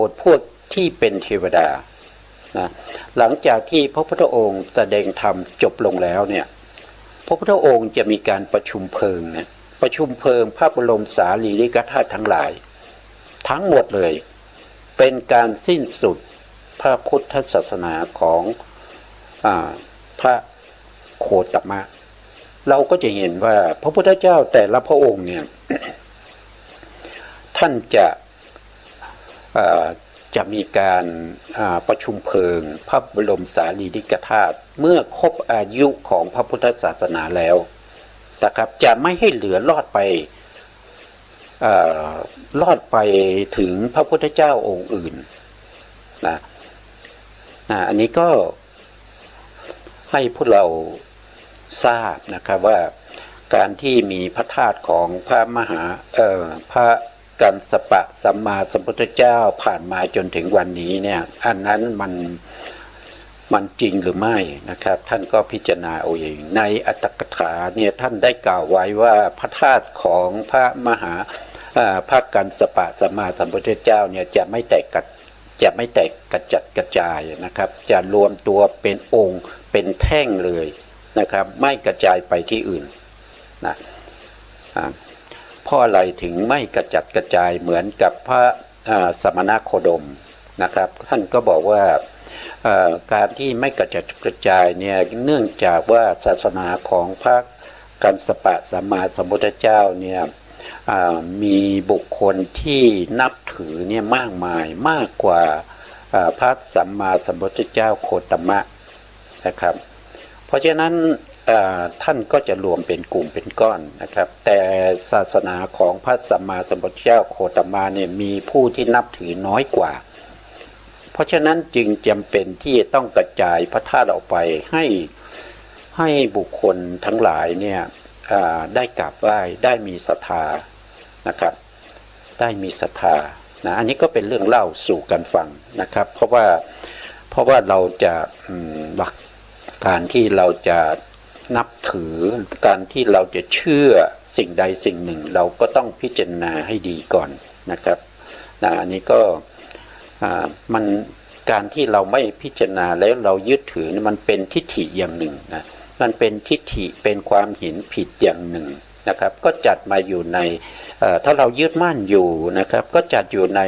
ดพวกที่เป็นเทวดานะหลังจากที่พระพุทธองค์แสดงธรรมจบลงแล้วเนี่ยพระพุทธองค์จะมีการประชุมเพลิงนะประชุมเพลิงพระบรมสารีริกธาตุทั้งหลายทั้งหมดเลยเป็นการสิ้นสุดพระพุทธศาสนาของพระโคตมะเราก็จะเห็นว่าพระพุทธเจ้าแต่ละพระองค์เนี่ย ท่านจะมีการประชุมเพลิงพระบรมสารีริกธาตุเมื่อครบอายุของพระพุทธศาสนาแล้วนะครับจะไม่ให้เหลือรอดไปถึงพระพุทธเจ้าองค์อื่นนะอันนี้ก็ให้พวกเราทราบนะครับว่าการที่มีพระธาตุของพระพระกัสสปะสัมมาสัมพุทธเจ้าผ่านมาจนถึงวันนี้เนี่ยอันนั้นมันจริงหรือไม่นะครับท่านก็พิจารณาเอาเองในอรรถกถาเนี่ยท่านได้กล่าวไว้ว่าพระธาตุของพระพระกัสสปะสัมมาสัมพุทธเจ้าเนี่ยจะไม่แตกกระจัดกระจายนะครับจะรวมตัวเป็นองค์เป็นแท่งเลยนะครับไม่กระจายไปที่อื่น นะเพราะอะไรถึงไม่กระจัดกระจายเหมือนกับพระสมณโคดมนะครับท่านก็บอกว่าการที่ไม่กระจัดกระจายเนี่ยเนื่องจากว่าศาสนาของพระกัสสปะสัมมาสัมพุทธเจ้าเนี่ยมีบุคคลที่นับถือเนี่ยมากมายมากกว่าพระสัมมาสัมพุทธเจ้าโคตมะนะครับเพราะฉะนั้นท่านก็จะรวมเป็นกลุ่มเป็นก้อนนะครับแต่ศาสนาของพระสัมมาสัมพุทธเจ้าโคตมะเนี่ยมีผู้ที่นับถือน้อยกว่าเพราะฉะนั้นจึงจำเป็นที่ต้องกระจายพระธาตุออกไปให้บุคคลทั้งหลายเนี่ยได้กราบไหว้ได้มีศรัทธานะครับได้มีศรัทธานะอันนี้ก็เป็นเรื่องเล่าสู่กันฟังนะครับเพราะว่าเราจะหลักการที่เราจะนับถือการที่เราจะเชื่อสิ่งใดสิ่งหนึ่งเราก็ต้องพิจารณาให้ดีก่อนนะครับนะอันนี้ก็มันการที่เราไม่พิจารณาแล้วเรายึดถือมันเป็นทิฏฐิอย่างหนึ่งนะมันเป็นทิฏฐิเป็นความเห็นผิดอย่างหนึ่งนะครับก็จัดมาอยู่ในถ้าเรายึดมั่นอยู่นะครับก็จัดอยู่ใน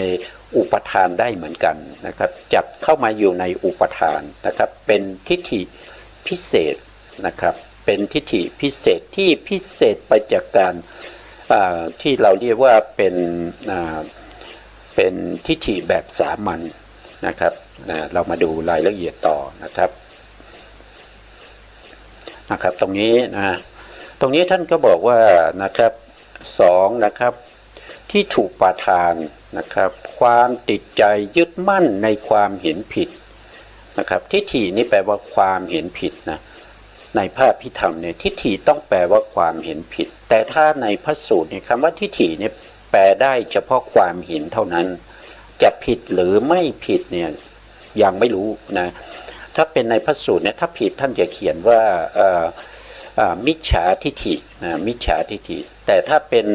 อุปทานได้เหมือนกันนะครับจัดเข้ามาอยู่ในอุปทานนะครับเป็นทิฏฐิพิเศษนะครับเป็นทิฏฐิพิเศษที่พิเศษไปจากการที่เราเรียกว่าเป็นทิฏฐิแบบสามัญนะครับเรามาดูรายละเอียดต่อนะครับตรงนี้ตรงนี้ท่านก็บอกว่านะครับ2นะครับที่ถูกปาทานนะครับความติดใจยึดมั่นในความเห็นผิดนะครับทิฏฐินี่แปลว่าความเห็นผิดนะในพระอภิธรรมเนี่ยทิฏฐิต้องแปลว่าความเห็นผิดแต่ถ้าในพระสูตรเนี่ยคำว่าทิฏฐิเนี่ยแปลได้เฉพาะความเห็นเท่านั้นจะผิดหรือไม่ผิดเนี่ยยังไม่รู้นะถ้าเป็นในพระสูตรเนี่ยถ้าผิดท่านจะเขียนว่ามิจฉาทิฏฐิมิจฉาทิฏฐิแต่ถ้าเป็น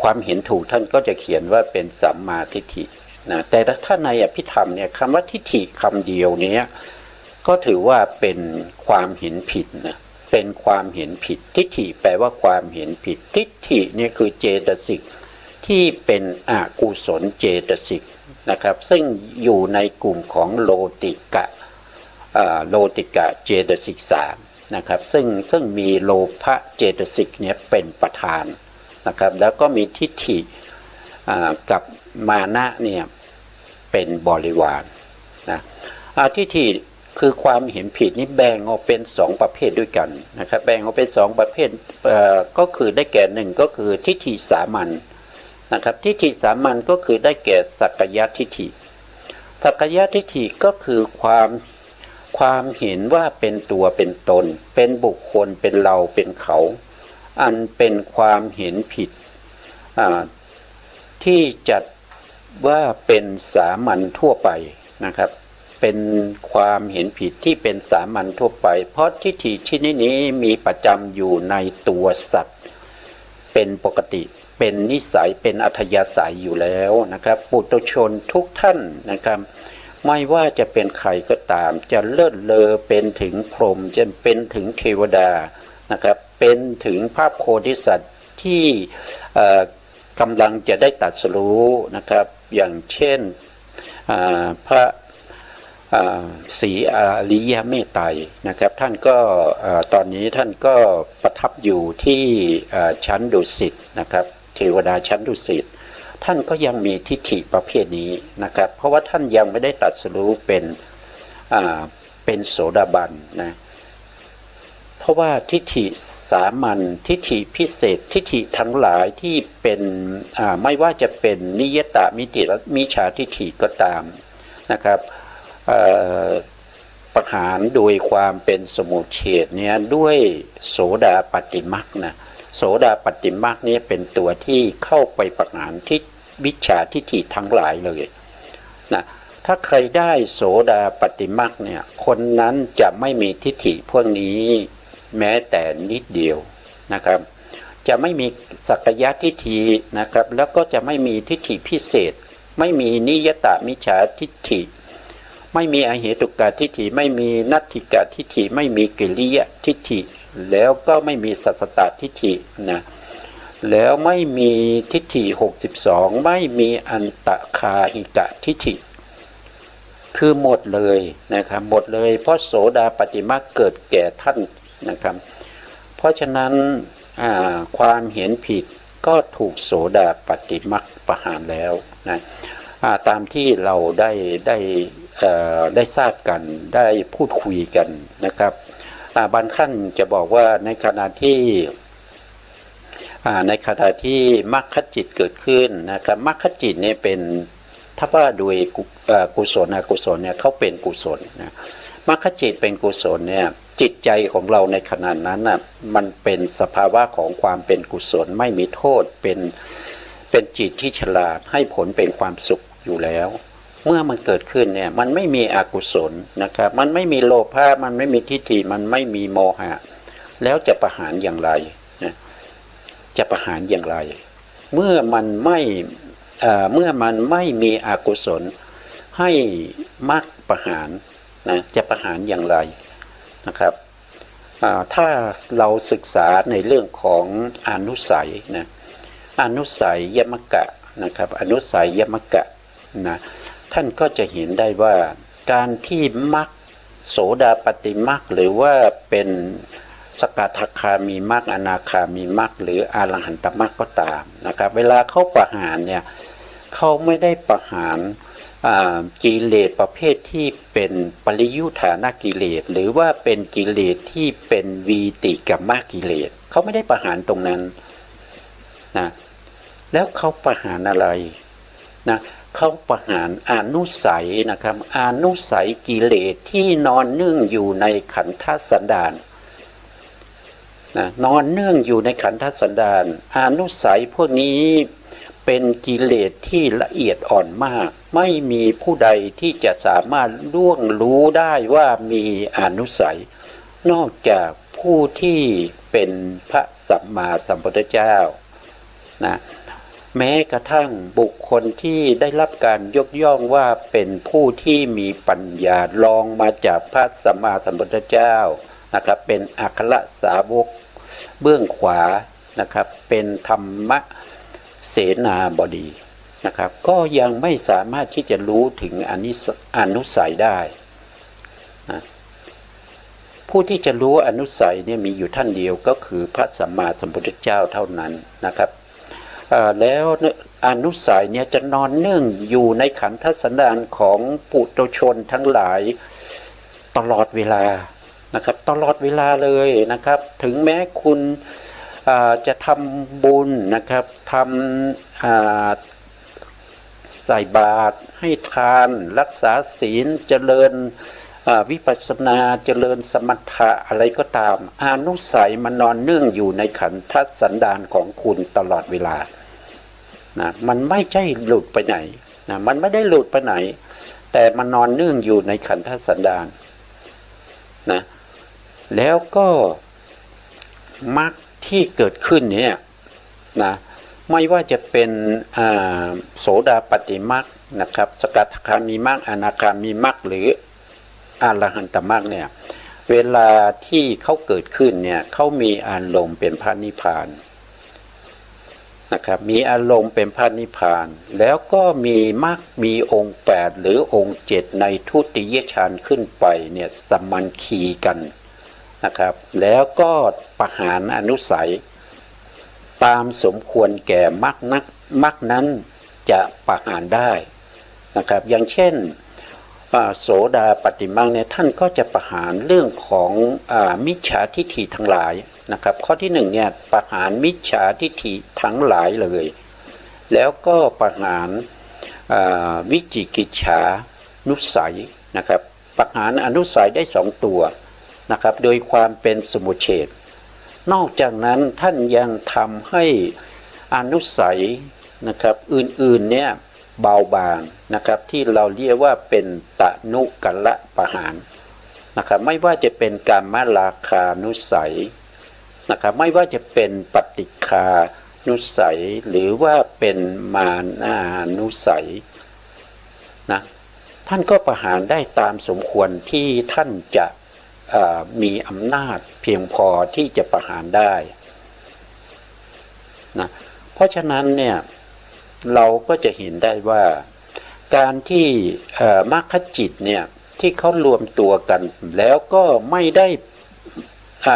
ความเห็นถูกท่านก็จะเขียนว่าเป็นสัมมาทิฏฐินะแต่ถ้าในอภิธรรมเนี่ยคำว่าทิฏฐิคำเดียวเนี้ยก็ถือว่าเป็นความเห็นผิดนะเป็นความเห็นผิดทิฏฐิแปลว่าความเห็นผิดทิฏฐิเนี่ยคือเจตสิกที่เป็นอกุศลเจตสิกนะครับซึ่งอยู่ในกลุ่มของโลติกะเจตสิก3นะครับซึ่งมีโลภะเจตสิกเนี่ยเป็นประธานนะครับแล้วก็มีทิฏฐิกับมานะเนี่ยเป็นบริวารนะทิฏฐิคือความเห็นผิดนี่แบ่งออกเป็น2ประเภทด้วยกันนะครับแบ่งออกเป็น2ประเภทก็คือได้แก่1ก็คือทิฏฐิสามัญนะครับทิฏฐิสามัญก็คือได้แก่สักกายทิฏฐิสักกายทิฏฐิก็คือความเห็นว่าเป็นตัวเป็นตนเป็นบุคคลเป็นเราเป็นเขาอันเป็นความเห็นผิดที่จัดว่าเป็นสามัญทั่วไปนะครับเป็นความเห็นผิดที่เป็นสามัญทั่วไปเพราะทิฏฐิชนิดนี้มีประจำอยู่ในตัวสัตว์เป็นปกติเป็นนิสัยเป็นอัธยาศัยอยู่แล้วนะครับปุถุชนทุกท่านนะครับไม่ว่าจะเป็นใครก็ตามจะเลิศเลอเป็นถึงพรหมจะเป็นถึงเทวดานะครับเป็นถึงพระโพธิสัตว์ที่กำลังจะได้ตรัสรู้นะครับอย่างเช่นพระศรีอริยเมตไตรนะครับท่านก็ตอนนี้ท่านก็ประทับอยู่ที่ชั้นดุสิตนะครับเทวดาชั้นดุสิตท่านก็ยังมีทิฏฐิประเภทนี้นะครับเพราะว่าท่านยังไม่ได้ตรัสรู้เป็นโสดาบันนะเพราะว่าทิฏฐิสามัญทิฏฐิพิเศษทิฏฐิทั้งหลายที่เป็นไม่ว่าจะเป็นนิยตมิติและมิจฉาทิฏฐิก็ตามนะครับประหารโดยความเป็นสมุจเฉทเนี่ยด้วยโสดาปัตติมรรคนะโสดาปัตติมรรคนี้เป็นตัวที่เข้าไปประหารที่มิจฉาทิฏฐิทั้งหลายเลยนะถ้าใครได้โสดาปัตติมรรคเนี่ยคนนั้นจะไม่มีทิฏฐิพวกนี้แม้แต่นิดเดียวนะครับจะไม่มีสักกายทิฏฐินะครับแล้วก็จะไม่มีทิฏฐิพิเศษไม่มีนิยตมิจฉาทิฏฐิไม่มีอเหตุกะทิฏฐิไม่มีนัตถิกะทิฏฐิไม่มีกิริยทิฏฐิ แล้วก็ไม่มีสัสสตทิฏฐินะแล้วไม่มีทิฏฐิ62ไม่มีอันตคาหิกะทิฏฐิคือหมดเลยนะครับหมดเลยเพราะโสดาปัตติมรรคเกิดแก่ท่านนะครับเพราะฉะนั้นความเห็นผิดก็ถูกโสดาปัตติมรรคประหารแล้วนะตามที่เราได้ทราบกันได้พูดคุยกันนะครับบางท่านจะบอกว่าในขณะที่มรรคจิตเกิดขึ้นนะครับมรรคจิตเนี่ยเป็นถ้าว่าโดยกุศลอกุศลเนี่ยเขาเป็นกุศลนะมรรคจิตเป็นกุศลเนี่ยจิตใจของเราในขณะนั้นน่ะมันเป็นสภาวะของความเป็นกุศลไม่มีโทษเป็นจิตที่ฉลาดให้ผลเป็นความสุขอยู่แล้วเมื่อมันเกิดขึ้นเนี่ยมันไม่มีอกุศลนะครับมันไม่มีโลภะมันไม่มีทิฏฐิมันไม่มีโมหะแล้วจะประหารอย่างไรนะจะประหารอย่างไรเมื่อมันไม่มีอกุศลให้มรรคประหารนะจะประหารอย่างไรนะครับถ้าเราศึกษาในเรื่องของอนุสัยนะอนุสัยยมกะนะครับอนุสัยยมกะนะท่านก็จะเห็นได้ว่าการที่มรรคโสดาปัตติมรรคหรือว่าเป็นสกทาคามีมรรคอนาคามีมรรคหรืออรหันตมรรคก็ตามนะครับเวลาเขาประหารเนี่ยเขาไม่ได้ประหารกิเลสประเภทที่เป็นปริยุทธานกิเลสหรือว่าเป็นกิเลสที่เป็นวีติกัมมกิเลสเขาไม่ได้ประหารตรงนั้นนะแล้วเขาประหารอะไรนะเขาประหารอนุสัยนะครับอนุสัยกิเลสที่นอนเนื่องอยู่ในขันธสันดานนะนอนเนื่องอยู่ในขันธสันดานอนุสัยพวกนี้เป็นกิเลสที่ละเอียดอ่อนมากไม่มีผู้ใดที่จะสามารถล่วงรู้ได้ว่ามีอนุสัยนอกจากผู้ที่เป็นพระสัมมาสัมพุทธเจ้านะแม้กระทั่งบุคคลที่ได้รับการยกย่องว่าเป็นผู้ที่มีปัญญารองมาจากพระสัมมาสัมพุทธเจ้านะครับเป็นอัครสาวกเบื้องขวานะครับเป็นธรรมเสนาบดีนะครับก็ยังไม่สามารถที่จะรู้ถึงอนุสัยได้นะผู้ที่จะรู้อนุสัยเนี่ยมีอยู่ท่านเดียวก็คือพระสัมมาสัมพุทธเจ้าเท่านั้นนะครับแล้วอนุสัยเนี่ยจะนอนเนื่องอยู่ในขันธสันดานของปุถุชนทั้งหลายตลอดเวลานะครับตลอดเวลาเลยนะครับถึงแม้คุณจะทำบุญนะครับทำใส่บาตรให้ทานรักษาศีลเจริญวิปัสสนาเจริญสมถะอะไรก็ตามอนุสัยมันนอนเนื่องอยู่ในขันธสันดานของคุณตลอดเวลานะมันไม่ใช่หลุดไปไหนนะมันไม่ได้หลุดไปไหนแต่มันนอนเนื่องอยู่ในขันธสันดานนะแล้วก็มรรคที่เกิดขึ้นเนี่ยนะไม่ว่าจะเป็นโสดาปัตติมรรคนะครับสกทาคามีมรรคอนาคามีมรรคหรืออรหันตมรรคเนี่ยเวลาที่เขาเกิดขึ้นเนี่ยเขามีอารมณ์เป็นพระนิพพานนะครับมีอารมณ์เป็นพระนิพพานแล้วก็มีมรรคมีองค์8หรือองค์7ในทุติยฌานขึ้นไปเนี่ยสัมมัญคีกันนะครับแล้วก็ประหารอนุสัยตามสมควรแก่มรรคนั้นจะประหารได้นะครับอย่างเช่นโสดาปัตติมรรคเนี่ยท่านก็จะประหารเรื่องของมิจฉาทิฏฐิทั้งหลายนะครับข้อที่1เนี่ยประหารมิจฉาทิฏฐิทั้งหลายเลยแล้วก็ประหารวิจิกิจฉานุสัยนะครับประหารอนุสัยได้2ตัวนะครับโดยความเป็นสมุเฉทนอกจากนั้นท่านยังทำให้อนุสัยนะครับอื่นๆเนี่ยเบาบางนะครับที่เราเรียกว่าเป็นตนุกัลละประหารนะครับไม่ว่าจะเป็นกามราคานุสัยนะครับไม่ว่าจะเป็นปฏิฆานุสัยหรือว่าเป็นมานานุสัยนะท่านก็ประหารได้ตามสมควรที่ท่านจะ มีอำนาจเพียงพอที่จะประหารได้นะเพราะฉะนั้นเนี่ยเราก็จะเห็นได้ว่าการที่มรรคจิตเนี่ยที่เขารวมตัวกันแล้วก็ไม่ได้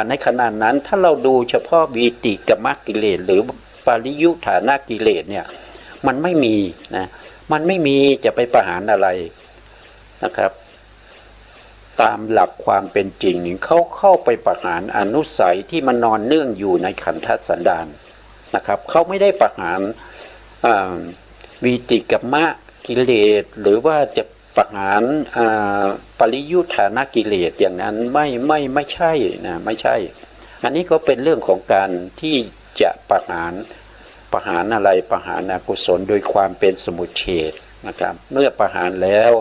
ในขณะนั้นถ้าเราดูเฉพาะวีติกมกิเลสหรือปริยุทธานากิเลสเนี่ยมันไม่มีนะมันไม่มีจะไปประหารอะไรนะครับตามหลักความเป็นจริงนี่เขาเข้าไปประหารอนุสัยที่มันนอนเนื่องอยู่ในขันธสันดานนะครับเขาไม่ได้ประหารวีติกมกิเลสหรือว่าจะประหารปริยุทธานากิเลสอย่างนั้นไม่ใช่นะไม่ใช่อันนี้ก็เป็นเรื่องของการที่จะประหารอะไรประหารอกุศลโดยความเป็นสมุจเฉทนะครับเมื่อประหารแล้ว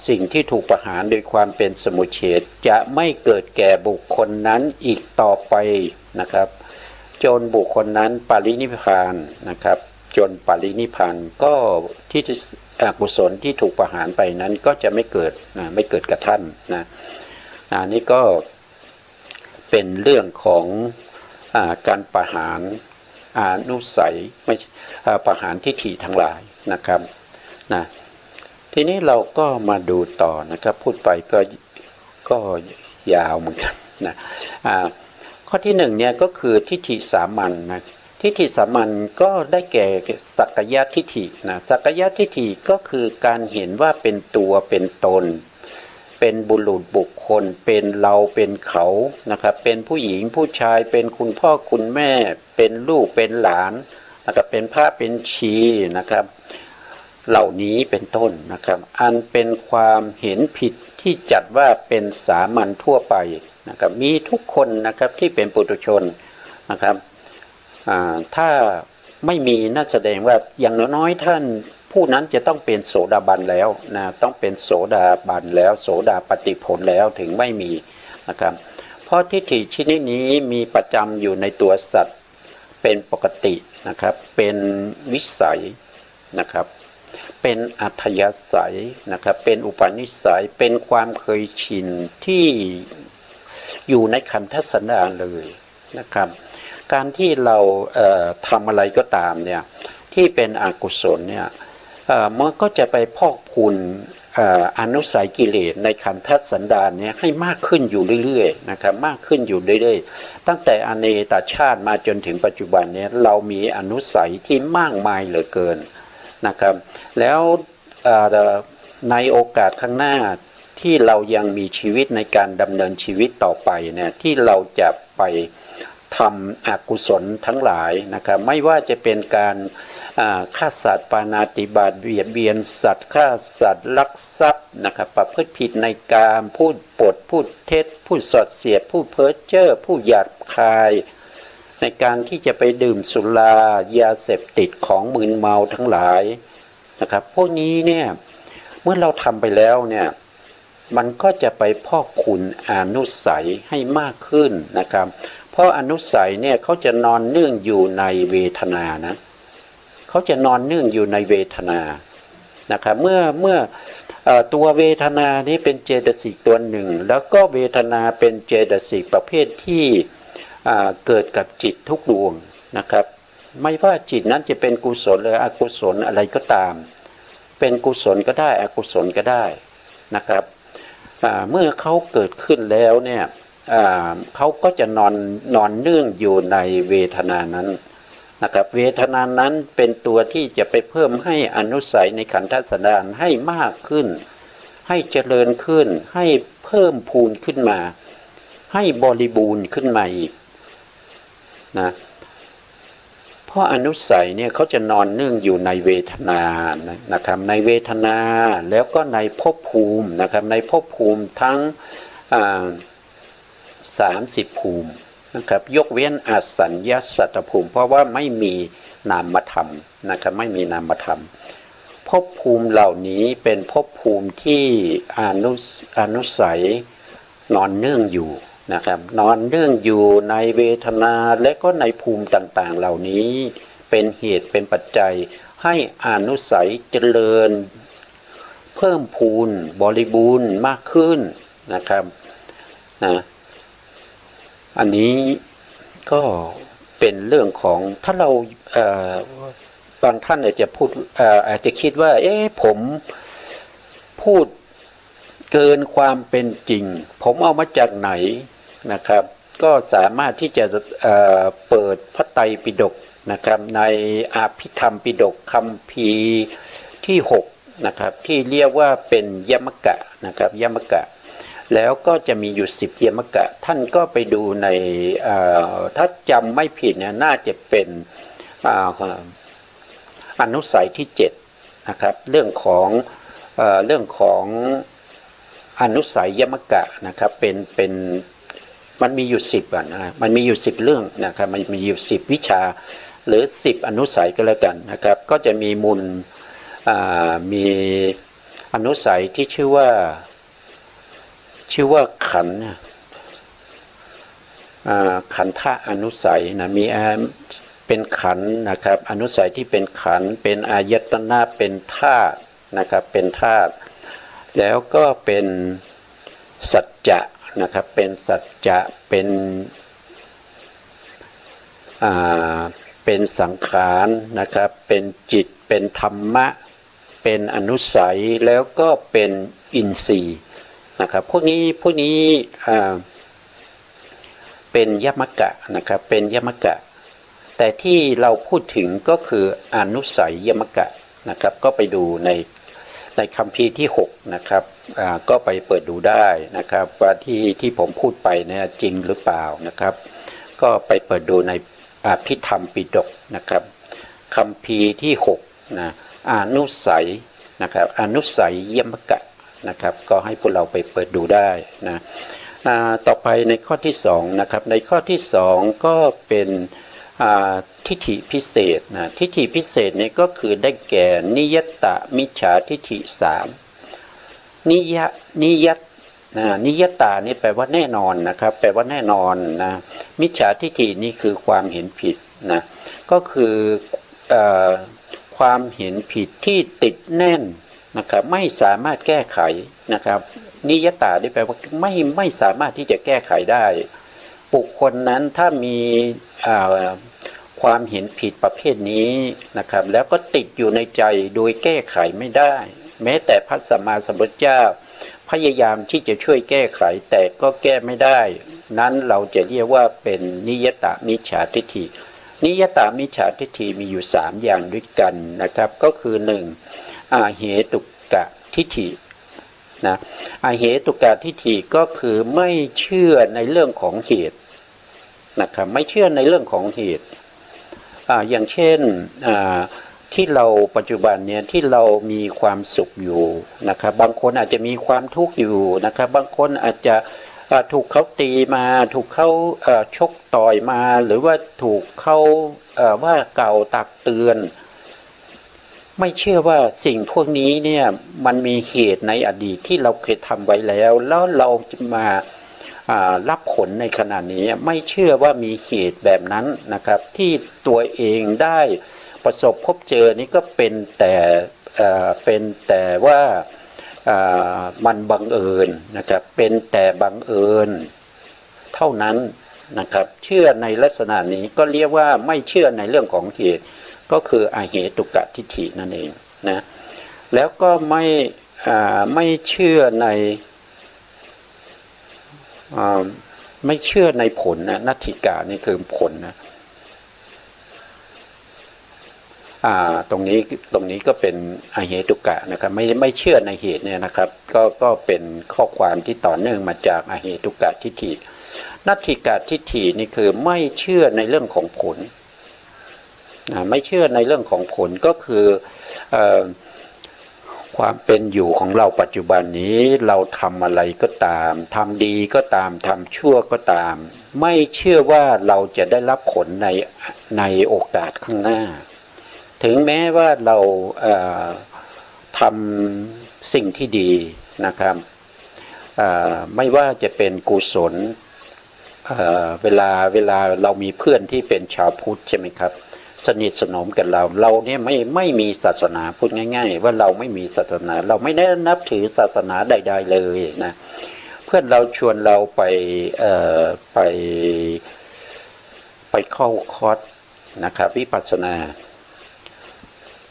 สิ่งที่ถูกประหารโดยความเป็นสมุจเฉทจะไม่เกิดแก่บุคคลนั้นอีกต่อไปนะครับจนบุคคลนั้นปรินิพพานนะครับจนปรินิพพานก็ที่อกุศลที่ถูกประหารไปนั้นก็จะไม่เกิดไม่เกิดกับท่านนะนี่ก็เป็นเรื่องของการประหารอนุสัยไม่ประหารทิฏฐิทั้งหลายนะครับนะทีนี้เราก็มาดูต่อนะครับพูดไปก็ยาวเหมือนกันนะข้อที่หนึ่งเนี่ยก็คือทิฏฐิสามัญนะทิฏฐิสามัญก็ได้แก่สักกายทิฏฐินะสักกายทิฏฐิก็คือการเห็นว่าเป็นตัวเป็นตนเป็นบุรุษบุคคลเป็นเราเป็นเขานะครับเป็นผู้หญิงผู้ชายเป็นคุณพ่อคุณแม่เป็นลูกเป็นหลานนะครับเป็นพระเป็นชีนะครับเหล่านี้เป็นต้นนะครับอันเป็นความเห็นผิดที่จัดว่าเป็นสามัญทั่วไปนะครับมีทุกคนนะครับที่เป็นปุถุชนนะครับถ้าไม่มีน่าแสดงว่าอย่างน้อยท่านผู้นั้นจะต้องเป็นโสดาบันแล้วนะต้องเป็นโสดาบันแล้วโสดาปฏิผลแล้วถึงไม่มีนะครับเพราะทิฏฐิชนิดนี้มีประจำอยู่ในตัวสัตว์เป็นปกตินะครับเป็นวิสัยนะครับเป็นอัธยาศัยนะครับเป็นอุปนิสัยเป็นความเคยชินที่อยู่ในขันธสันดานเลยนะครับการที่เราทำอะไรก็ตามเนี่ยที่เป็นอกุศลเนี่ยมันก็จะไปพอกพูนอนุสัยกิเลสในขันธสันดานเนี่ยให้มากขึ้นอยู่เรื่อยๆนะครับมากขึ้นอยู่เรื่อยๆตั้งแต่อเนกชาติมาจนถึงปัจจุบันเนี่ยเรามีอนุสัยที่มากมายเหลือเกินนะครับแล้วในโอกาสข้างหน้าที่เรายังมีชีวิตในการดำเนินชีวิตต่อไปเนี่ยที่เราจะไปทำอกุศลทั้งหลายนะครับไม่ว่าจะเป็นการฆ่าสัตว์ปาณาติบาตเบียดเบียนสัตว์ฆ่าสัตว์ลักทรัพย์นะครับประพฤติผิดในกามพูดปดพูดเท็จพูดสอดเสียดพูดเพ้อเจ้อพูดหยาบคายในการที่จะไปดื่มสุรายาเสพติดของมึนเมาทั้งหลายนะครับพวกนี้เนี่ยเมื่อเราทำไปแล้วเนี่ยมันก็จะไปพอกพูนอนุสัยให้มากขึ้นนะครับเพราะอนุสัยเนี่ยเขาจะนอนเนื่องอยู่ในเวทนานะเขาจะนอนเนื่องอยู่ในเวทนานะครับเมื่อตัวเวทนานี้เป็นเจตสิกตัวหนึ่งแล้วก็เวทนาเป็นเจตสิกประเภทที่เกิดกับจิตทุกดวงนะครับไม่ว่าจิตนั้นจะเป็นกุศลหรืออกุศลอะไรก็ตามเป็นกุศลก็ได้อกุศลก็ได้นะครับเมื่อเขาเกิดขึ้นแล้วเนี่ยเขาก็จะนอนเนื่องอยู่ในเวทนานั้นนะครับเวทนานั้นเป็นตัวที่จะไปเพิ่มให้อนุสัยในขันธสันดานให้มากขึ้นให้เจริญขึ้นให้เพิ่มพูนขึ้นมาให้บริบูรณ์ขึ้นมาอีกนะเพราะอนุสัยเนี่ยเขาจะนอนเนื่องอยู่ในเวทนานะครับในเวทนาแล้วก็ในภพภูมินะครับในภพภูมิทั้ง30 ภูมินะครับยกเว้นอสัญญาสัตตภูมิเพราะว่าไม่มีนามธรรมนะครับไม่มีนามธรรมภพภูมิเหล่านี้เป็นภพภูมิที่อนุสัยนอนเนื่องอยู่นะครับนอนเนื่องอยู่ในเวทนาและก็ในภูมิต่างๆเหล่านี้เป็นเหตุเป็นปัจจัยให้อนุสัยเจริญเพิ่มพูนบริบูรณ์มากขึ้นนะครับ นะอันนี้ก็เป็นเรื่องของถ้าเราบางท่านอาจจะพูดอาจจะคิดว่าผมพูดเกินความเป็นจริงผมเอามาจากไหนนะครับก็สามารถที่จะเปิดพระไตรปิฎกนะครับในอภิธรรมปิฎกคัมภีร์ที่6นะครับที่เรียกว่าเป็นยมกะนะครับยมกะแล้วก็จะมีอยู่10ยมกะท่านก็ไปดูในถ้าจำไม่ผิดเนี่ยน่าจะเป็นอนุสัยที่7นะครับเรื่องของอนุสัยยมกะนะครับเป็นมันมีอยู่10นะมันมีอยู่10เรื่องนะครับมันมีอยู่10วิชาหรือ10อนุสัยก็แล้วกันนะครับก็จะมีมูลมีอนุสัยที่ชื่อว่าขันธะอนุสัยนะมีเป็นขันนะครับอนุสัยที่เป็นขันเป็นอายตนะเป็นธาตุนะครับเป็นธาตุแล้วก็เป็นสัจจะนะครับเป็นสัจจะเป็นสังขารนะครับเป็นจิตเป็นธรรมะเป็นอนุสัยแล้วก็เป็นอินทรีย์นะครับพวกนี้เป็นยมกะนะครับเป็นยมกะแต่ที่เราพูดถึงก็คืออนุสัยยมกะนะครับก็ไปดูในคัมภีร์ที่6นะครับก็ไปเปิดดูได้นะครับว่าที่ผมพูดไปเนี่ยจริงหรือเปล่านะครับก็ไปเปิดดูในอภิธรรมปิฎกนะครับคัมภีร์ที่6นะอนุสัยนะครับอนุสัยยมกะนะครับก็ให้พวกเราไปเปิดดูได้นะต่อไปในข้อที่2นะครับในข้อที่2ก็เป็นทิฏฐิพิเศษนะทิฏฐิพิเศษนี่ก็คือได้แก่นิยตมิจฉาทิฏฐิ3นิยตานี่แปลว่าแน่นอนนะครับแปลว่าแน่นอนนะมิจฉาทิฏฐินี่คือความเห็นผิดนะก็คือความเห็นผิดที่ติดแน่นนะครับไม่สามารถแก้ไขนะครับนิยตานี่แปลว่าไม่สามารถที่จะแก้ไขได้บุคคลนั้นถ้ามีความเห็นผิดประเภทนี้นะครับแล้วก็ติดอยู่ในใจโดยแก้ไขไม่ได้แม้แต่พระสัมมาสัมพุทธเจ้าพยายามที่จะช่วยแก้ไขแต่ก็แก้ไม่ได้นั้นเราจะเรียกว่าเป็นนิยตมิจฉาทิฏฐินิยตมิจฉาทิฏฐิมีอยู่3อย่างด้วยกันนะครับก็คือ1อาเหตุกะทิฏฐินะอาเหตุกะทิฏฐิก็คือไม่เชื่อในเรื่องของเหตุนะครับไม่เชื่อในเรื่องของเหตุอย่างเช่นที่เราปัจจุบันเนี่ยที่เรามีความสุขอยู่นะครับบางคนอาจจะมีความทุกข์อยู่นะครับบางคนอาจจะถูกเขาตีมาถูกเขาชกต่อยมาหรือว่าถูกเขาว่ากล่าวตักเตือนไม่เชื่อว่าสิ่งพวกนี้เนี่ยมันมีเหตุในอดีตที่เราเคยทำไว้แล้วเราจะมารับผลในขณะนี้ไม่เชื่อว่ามีเหตุแบบนั้นนะครับที่ตัวเองได้ประสบพบเจอนี่ก็เป็นแต่ว่ามันบังเอิญนะครับเป็นแต่บังเอิญเท่านั้นนะครับเชื่อในลักษณะนี้ก็เรียกว่าไม่เชื่อในเรื่องของเหตุก็คืออเหตุกะทิฏฐินั่นเองนะแล้วก็ไม่เชื่อในผลนะนัตถิกานี่คือผลนะตรงนี้ก็เป็นอเหตุกะนะครับไม่เชื่อในเหตุเนี่ยนะครับก็เป็นข้อความที่ต่อเนื่องมาจากอเหตุกะทิฏฐินัตถิกะทิฏฐินี่คือไม่เชื่อในเรื่องของผลไม่เชื่อในเรื่องของผลก็คือความเป็นอยู่ของเราปัจจุบันนี้เราทำอะไรก็ตามทำดีก็ตามทำชั่วก็ตามไม่เชื่อว่าเราจะได้รับผลในโอกาสข้างหน้าถึงแม้ว่าเราทำสิ่งที่ดีนะครับไม่ว่าจะเป็นกุศลเวลาเรามีเพื่อนที่เป็นชาวพุทธใช่ไหมครับสนิทสนมกันเราเนี่ยไม่มีศาสนาพูดง่ายๆว่าเราไม่มีศาสนาเราไม่ได้นับถือศาสนาใดๆเลยนะ เพื่อนเราชวนเราไปเข้าคอร์สนะครับวิปัสสนา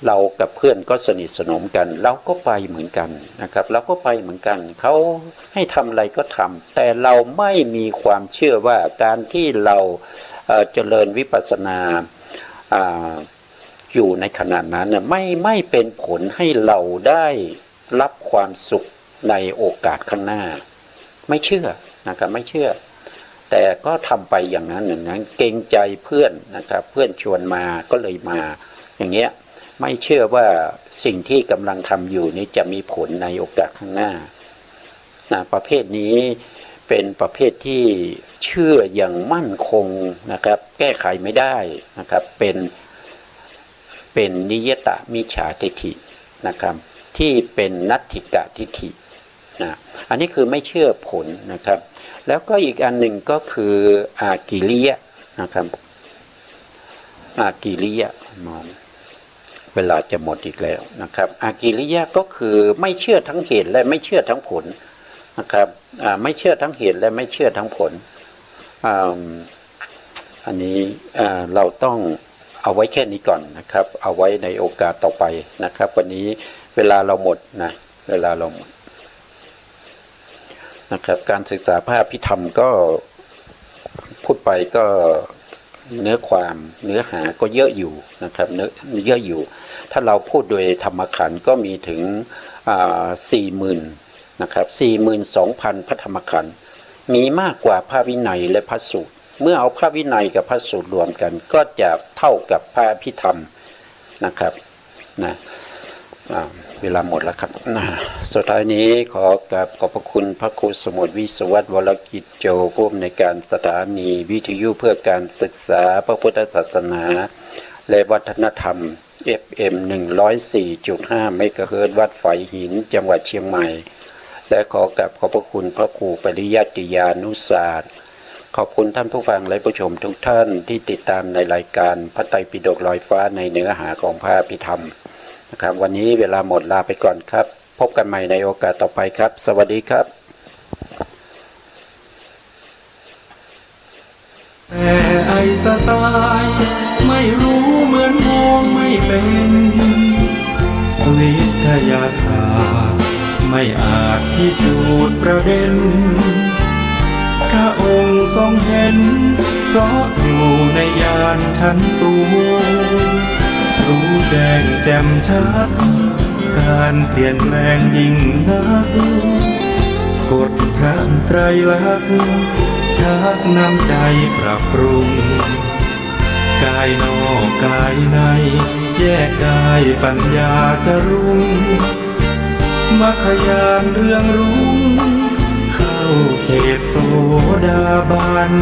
เรากับเพื่อนก็สนิทสนมกันเราก็ไปเหมือนกันนะครับเราก็ไปเหมือนกันเขาให้ทำอะไรก็ทำแต่เราไม่มีความเชื่อว่าการที่เราเจริญวิปัสสนาอยู่ในขณะนั้นไม่เป็นผลให้เราได้รับความสุขในโอกาสข้างหน้าไม่เชื่อนะครับไม่เชื่อแต่ก็ทำไปอย่างนั้นเกรงใจเพื่อนนะครับเพื่อนชวนมาก็เลยมาอย่างเงี้ยไม่เชื่อว่าสิ่งที่กำลังทำอยู่นี้จะมีผลในโอกาสข้างหน้าประเภทนี้เป็นประเภทที่เชื่ออย่างมั่นคงนะครับแก้ไขไม่ได้นะครับเป็นนิยตมิจฉาทิฏฐินะครับที่เป็นนัตถิกะทิฏฐินะอันนี้คือไม่เชื่อผลนะครับแล้วก็อีกอันหนึ่งก็คืออากิริยะนะครับอากิริยะเวลาจะหมดอีกแล้วนะครับอากิริยะก็คือไม่เชื่อทั้งเหตุและไม่เชื่อทั้งผลนะครับไม่เชื่อทั้งเหตุและไม่เชื่อทั้งผลอันนี้เราต้องเอาไว้แค่นี้ก่อนนะครับเอาไว้ในโอกาสต่อไปนะครับวันนี้เวลาเราหมดนะเวลาเราหมดนะครับการศึกษาพระอภิธรรมก็พูดไปก็เนื้อหาก็เยอะอยู่นะครับเยอะอยู่ถ้าเราพูดโดยธรรมขันธ์ก็มีถึง40,000นะครับ 42,000 พระธรรมขันธ์มีมากกว่าพระวินัยและพระสูตรเมื่อเอาพระวินัยกับพระสูตรรวมกันก็จะเท่ากับพระอภิธรรมนะครับนะเวลาหมดแล้วครับสุดท้ายนี้ขอบพระคุณพระครูสมุทรวิศวัตรวรกิจโจผู้อำนวยการสถานีวิทยุเพื่อการศึกษาพระพุทธศาสนาและวัฒนธรรม FM 104.5 เมกะเฮิรตซ์วัดฝายหินจังหวัดเชียงใหม่และขอบพระคุณพระครูปริยัติยานุศาสตร์ขอบคุณท่านผู้ฟังและผู้ชมทุกท่านที่ติดตามในรายการพระไตรปิฎกลอยฟ้าในเนื้อหาของพระอภิธรรมนะครับวันนี้เวลาหมดลาไปก่อนครับพบกันใหม่ในโอกาสต่อไปครับสวัสดีครับแต่ไอสไตล์ไม่รู้เหมือนมองไม่เป็นวิทยาศาสตร์ไม่อาจพิสูจน์ประเด็นพระองค์ทรงเห็นเพราะอยู่ในญาณชั้นสูงรู้แจ้งแจ่มชัดการเปลี่ยนแปลงยิ่งนักกฎพระไตรลักษณ์ชักนำใจปรับปรุงกายนอกกายในแยกกายปัญญาจะรุ่งมรรคญาณเรื่องรุ่งเข้าเขตโสดาบัน